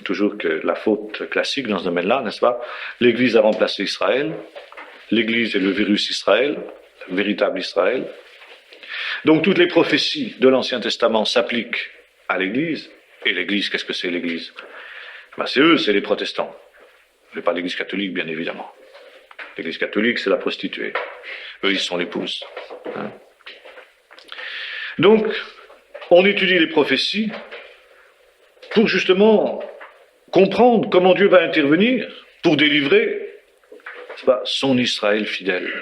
toujours que la faute classique dans ce domaine-là, n'est-ce pas? L'Église a remplacé Israël, l'Église est le virus Israël, le véritable Israël. Donc toutes les prophéties de l'Ancien Testament s'appliquent à l'Église. Et l'Église, qu'est-ce que c'est l'Église? Ben, c'est eux, c'est les protestants. Mais pas l'Église catholique, bien évidemment. L'Église catholique, c'est la prostituée. Eux, ils sont l'épouse. Hein? Donc, on étudie les prophéties pour justement comprendre comment Dieu va intervenir pour délivrer son Israël fidèle.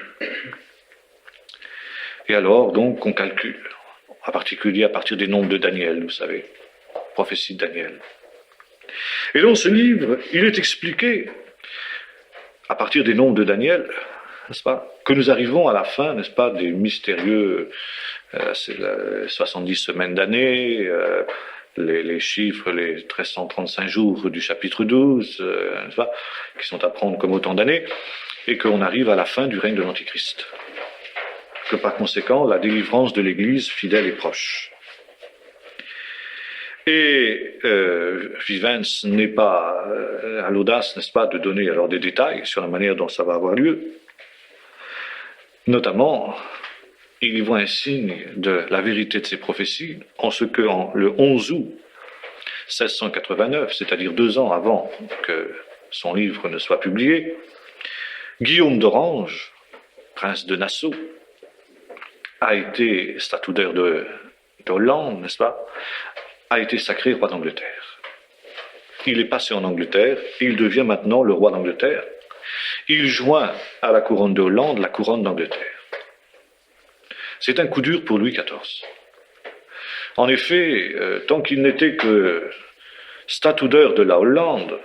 Et alors, donc, on calcule, en particulier à partir des nombres de Daniel, vous savez, prophétie de Daniel. Et dans ce livre, il est expliqué à partir des nombres de Daniel, n'est-ce pas, que nous arrivons à la fin, n'est-ce pas, des mystérieux, c'est 70 semaines d'année, les chiffres, les 1335 jours du chapitre 12, n'est-ce pas, qui sont à prendre comme autant d'années, et qu'on arrive à la fin du règne de l'Antichrist. Que par conséquent, la délivrance de l'Église fidèle est proche. Et Vivens n'est pas à l'audace, n'est-ce pas, de donner alors des détails sur la manière dont ça va avoir lieu. Notamment, il y voit un signe de la vérité de ses prophéties en ce que le 11 août 1689, c'est-à-dire 2 ans avant que son livre ne soit publié, Guillaume d'Orange, prince de Nassau, a été statuaire de Hollande, n'est-ce pas, a été sacré roi d'Angleterre. Il est passé en Angleterre et il devient maintenant le roi d'Angleterre. Il joint à la couronne de Hollande la couronne d'Angleterre. C'est un coup dur pour Louis XIV. En effet, tant qu'il n'était que statuaire de la Hollande,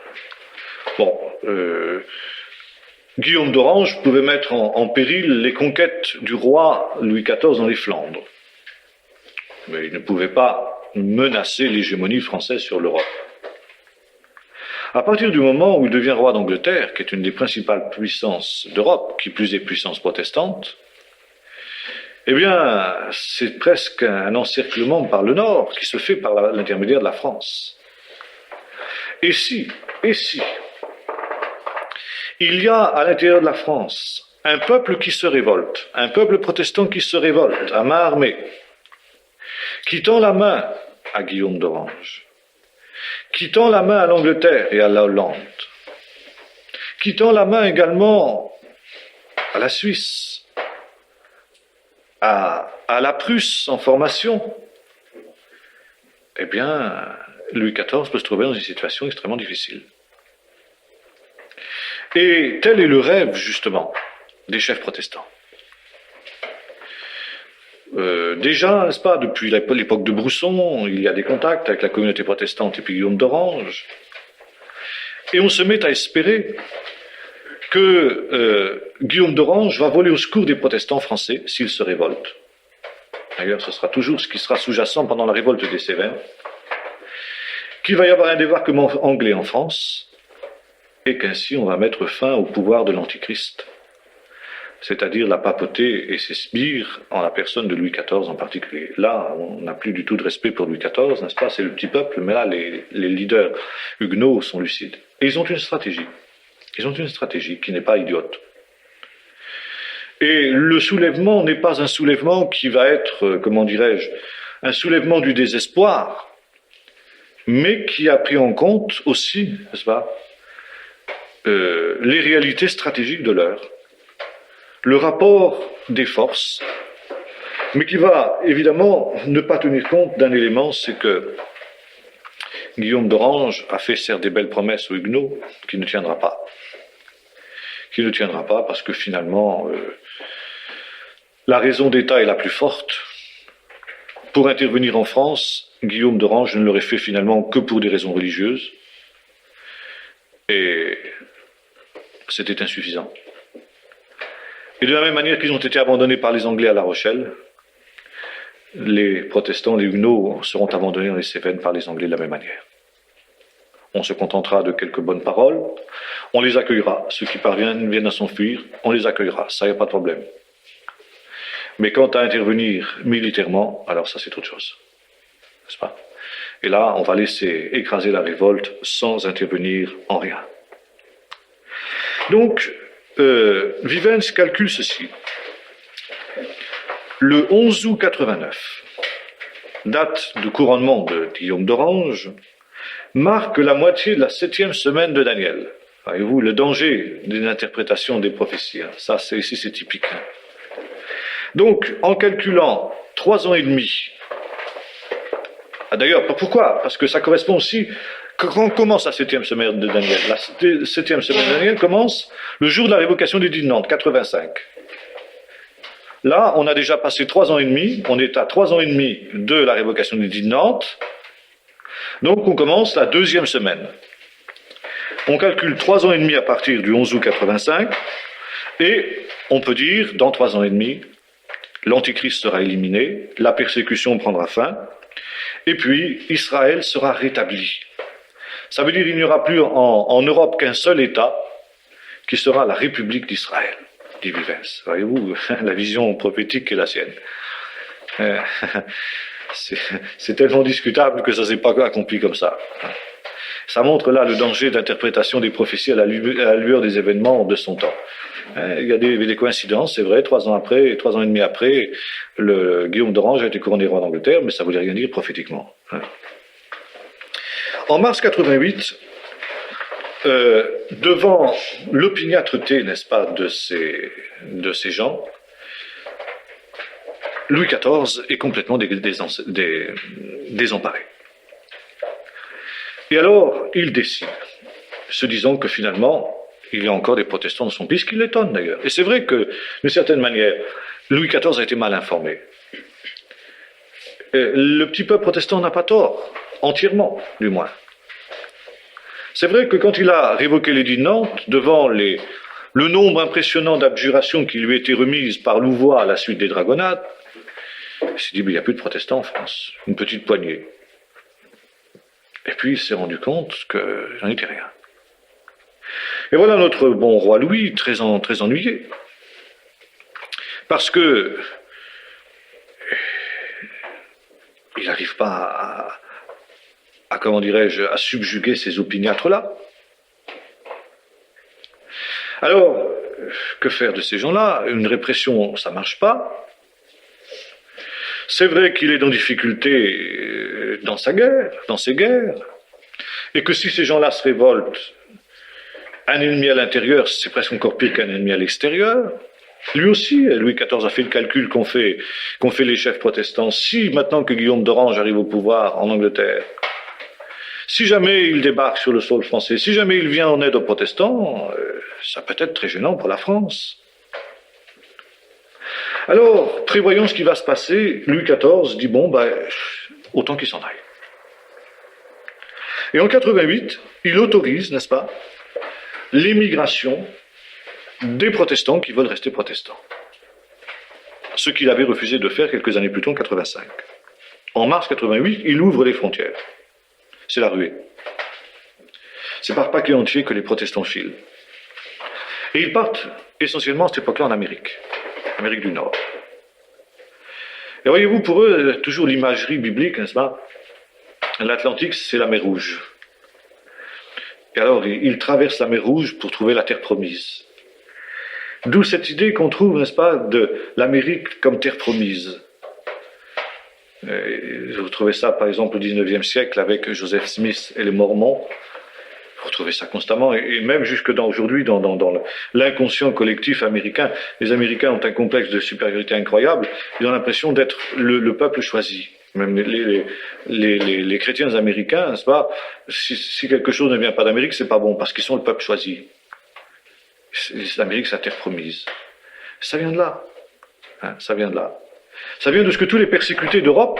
Guillaume d'Orange pouvait mettre en péril les conquêtes du roi Louis XIV dans les Flandres. Mais il ne pouvait pas menacer l'hégémonie française sur l'Europe. À partir du moment où il devient roi d'Angleterre, qui est une des principales puissances d'Europe, qui plus est puissance protestante, eh bien, c'est presque un encerclement par le nord qui se fait par l'intermédiaire de la France. Et si, il y a à l'intérieur de la France un peuple qui se révolte, un peuple protestant qui se révolte à main armée, qui tend la main à Guillaume d'Orange, qui tend la main à l'Angleterre et à la Hollande, qui tend la main également à la Suisse, à la Prusse en formation, eh bien, Louis XIV peut se trouver dans une situation extrêmement difficile. Et tel est le rêve, justement, des chefs protestants. Déjà, n'est-ce pas, depuis l'époque de Brousson, il y a des contacts avec la communauté protestante et puis Guillaume d'Orange. Et on se met à espérer que Guillaume d'Orange va voler au secours des protestants français s'ils se révoltent. D'ailleurs, ce sera toujours ce qui sera sous-jacent pendant la révolte des Cévennes, qu'il va y avoir un débarquement anglais en France, et qu'ainsi on va mettre fin au pouvoir de l'Antichrist, c'est-à-dire la papauté et ses sbires en la personne de Louis XIV en particulier. Là, on n'a plus du tout de respect pour Louis XIV, n'est-ce pas? C'est le petit peuple, mais là, les leaders huguenots sont lucides. Et ils ont une stratégie. Ils ont une stratégie qui n'est pas idiote. Et le soulèvement n'est pas un soulèvement qui va être, comment dirais-je, un soulèvement du désespoir, mais qui a pris en compte aussi, n'est-ce pas, les réalités stratégiques de l'heure, le rapport des forces, mais qui va évidemment ne pas tenir compte d'un élément, c'est que Guillaume d'Orange a fait certes des belles promesses aux Huguenots qui ne tiendra pas. Qui ne tiendra pas parce que finalement, la raison d'État est la plus forte. Pour intervenir en France, Guillaume d'Orange ne l'aurait fait finalement que pour des raisons religieuses. Et c'était insuffisant. Et de la même manière qu'ils ont été abandonnés par les Anglais à La Rochelle, les protestants, les Huguenots seront abandonnés dans les Cévennes par les Anglais de la même manière. On se contentera de quelques bonnes paroles, on les accueillera. Ceux qui viennent à s'enfuir, on les accueillera, ça, il n'y a pas de problème. Mais quant à intervenir militairement, alors ça c'est autre chose. N'est-ce pas? Et là, on va laisser écraser la révolte sans intervenir en rien. Donc, Vivens calcule ceci. Le 11 août 89, date de couronnement de Guillaume d'Orange, marque la moitié de la 7e semaine de Daniel. Voyez-vous, le danger d'une interprétation des prophéties. Ça, c'est typique. Donc, en calculant 3 ans et demi, d'ailleurs, pourquoi? Parce que ça correspond aussi, quand commence la 7e semaine de Daniel? La 7e semaine de Daniel commence le jour de la révocation du dit de Nantes, 85. Là, on a déjà passé 3 ans et demi, on est à 3 ans et demi de la révocation du dit de Nantes, donc on commence la 2e semaine. On calcule 3 ans et demi à partir du 11 août 85, et on peut dire, dans 3 ans et demi, l'Antichrist sera éliminé, la persécution prendra fin, et puis Israël sera rétabli. Ça veut dire qu'il n'y aura plus en Europe qu'un seul État, qui sera la République d'Israël, dit Vivens. Voyez-vous, la vision prophétique est la sienne. C'est tellement discutable que ça ne s'est pas accompli comme ça. Ça montre là le danger d'interprétation des prophéties à la lueur des événements de son temps. Il y a des coïncidences, c'est vrai, 3 ans après, 3 ans et demi après, Guillaume d'Orange a été couronné roi d'Angleterre, mais ça ne voulait rien dire prophétiquement. En mars 88, devant l'opiniâtreté, n'est-ce pas, de ces gens, Louis XIV est complètement désemparé. Et alors, il décide, se disant que finalement, il y a encore des protestants dans son pays, ce qui l'étonne d'ailleurs. Et c'est vrai que, d'une certaine manière, Louis XIV a été mal informé. Le petit peuple protestant n'a pas tort, entièrement, du moins. C'est vrai que quand il a révoqué l'édit de Nantes, devant le nombre impressionnant d'abjurations qui lui étaient remises par Louvois à la suite des dragonnades, il s'est dit, mais il n'y a plus de protestants en France, une petite poignée. Et puis il s'est rendu compte que j'en étais rien. Et voilà notre bon roi Louis, très ennuyé. Parce que il n'arrive pas à comment dirais-je, à subjuguer ces opiniâtres-là. Alors, que faire de ces gens-là? Une répression, ça ne marche pas. C'est vrai qu'il est en difficulté dans ses guerres, et que si ces gens-là se révoltent, un ennemi à l'intérieur, c'est presque encore pire qu'un ennemi à l'extérieur. Lui aussi, Louis XIV a fait le calcul qu'ont fait les chefs protestants. Si maintenant que Guillaume d'Orange arrive au pouvoir en Angleterre, si jamais il débarque sur le sol français, si jamais il vient en aide aux protestants, ça peut être très gênant pour la France. Alors, prévoyons ce qui va se passer, Louis XIV dit, bon, autant qu'il s'en aille. Et en 88, il autorise, n'est-ce pas, l'émigration des protestants qui veulent rester protestants. Ce qu'il avait refusé de faire quelques années plus tôt, en 85. En mars 88, il ouvre les frontières. C'est la ruée. C'est par paquet entier que les protestants filent. Et ils partent essentiellement à cette époque-là en Amérique du Nord. Et voyez-vous, pour eux, toujours l'imagerie biblique, n'est-ce pas? L'Atlantique, c'est la mer Rouge. Et alors, ils traversent la mer Rouge pour trouver la terre promise. D'où cette idée qu'on trouve, n'est-ce pas, de l'Amérique comme terre promise. Vous retrouvez ça, par exemple, au XIXe siècle avec Joseph Smith et les Mormons. Vous retrouvez ça constamment, et même jusque aujourd'hui, dans l'inconscient collectif américain. Les Américains ont un complexe de supériorité incroyable. Ils ont l'impression d'être le peuple choisi. Même les chrétiens américains, n'est-ce pas, si quelque chose ne vient pas d'Amérique, c'est pas bon, parce qu'ils sont le peuple choisi. L'Amérique, c'est la terre promise. Ça vient de là. Ça vient de là. Ça vient de ce que tous les persécutés d'Europe,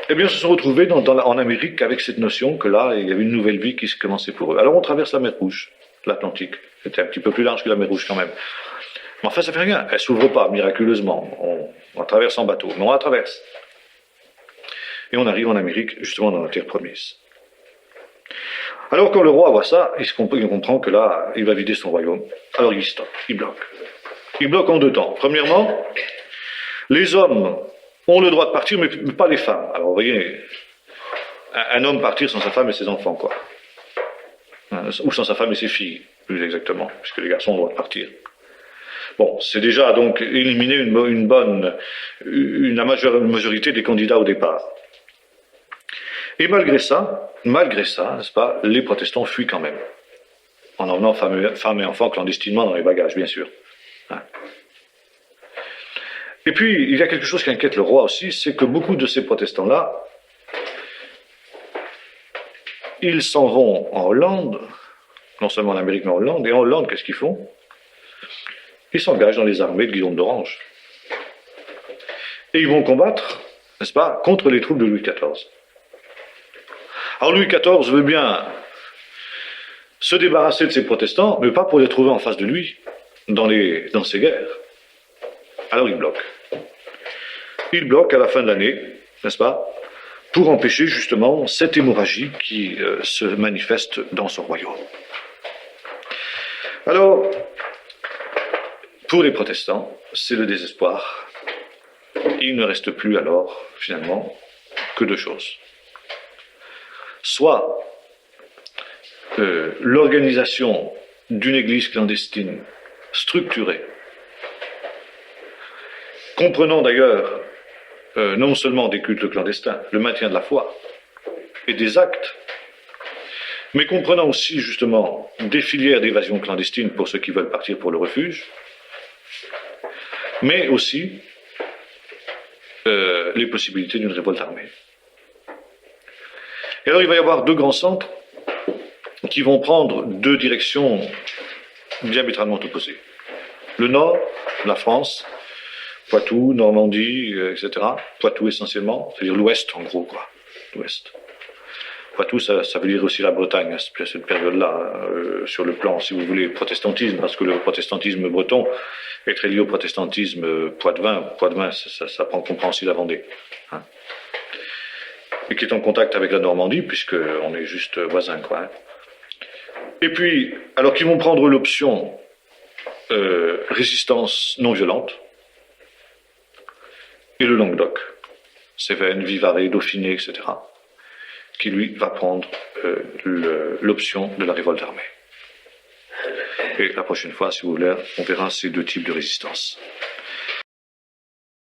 eh bien, se sont retrouvés en Amérique avec cette notion que là, il y avait une nouvelle vie qui se commençait pour eux. Alors on traverse la mer Rouge, l'Atlantique. C'était un petit peu plus large que la mer Rouge quand même. Mais enfin, ça fait rien. Elle ne s'ouvre pas miraculeusement. On traverse en bateau, mais on la traverse. Et on arrive en Amérique, justement dans la terre promise. Alors quand le roi voit ça, il comprend que là, il va vider son royaume. Alors il stoppe, il bloque. Il bloque en deux temps. Premièrement, les hommes ont le droit de partir, mais pas les femmes. Alors vous voyez, un homme partir sans sa femme et ses enfants, quoi. Ou sans sa femme et ses filles, plus exactement, puisque les garçons ont le droit de partir. Bon, c'est déjà donc éliminer la majorité des candidats au départ. Et malgré ça, n'est-ce pas, les protestants fuient quand même, en emmenant femmes et enfants clandestinement dans les bagages, bien sûr. Et puis, il y a quelque chose qui inquiète le roi aussi, c'est que beaucoup de ces protestants-là, ils s'en vont en Hollande, non seulement en Amérique, mais en Hollande, et en Hollande, qu'est-ce qu'ils font? Ils s'engagent dans les armées de Guillaume d'Orange. Et ils vont combattre, n'est-ce pas, contre les troupes de Louis XIV. Alors Louis XIV veut bien se débarrasser de ces protestants, mais pas pour les trouver en face de lui dans ces guerres. Alors il bloque. Il bloque à la fin de l'année, n'est-ce pas, pour empêcher justement cette hémorragie qui se manifeste dans son royaume. Alors, pour les protestants, c'est le désespoir. Il ne reste plus alors, finalement, que deux choses. Soit l'organisation d'une église clandestine structurée, comprenant d'ailleurs non seulement des cultes clandestins, le maintien de la foi et des actes, mais comprenant aussi justement des filières d'évasion clandestine pour ceux qui veulent partir pour le refuge, mais aussi les possibilités d'une révolte armée. Et alors il va y avoir deux grands centres qui vont prendre deux directions diamétralement opposées. Le nord, la France, Poitou, Normandie, etc. Poitou essentiellement, c'est-à-dire l'ouest en gros, quoi. L'ouest. Poitou, ça veut dire aussi la Bretagne, à cette période-là, sur le plan, si vous voulez, protestantisme, parce que le protestantisme breton est très lié au protestantisme poitevin. Poitevin, ça comprend aussi la Vendée. Hein, et qui est en contact avec la Normandie, puisqu'on est juste voisins, quoi. Hein. Et puis, alors qu'ils vont prendre l'option résistance non violente, et le Languedoc, Cévennes, Vivarais, Dauphiné, etc., qui lui va prendre l'option de la révolte armée. Et la prochaine fois, si vous voulez, on verra ces deux types de résistance.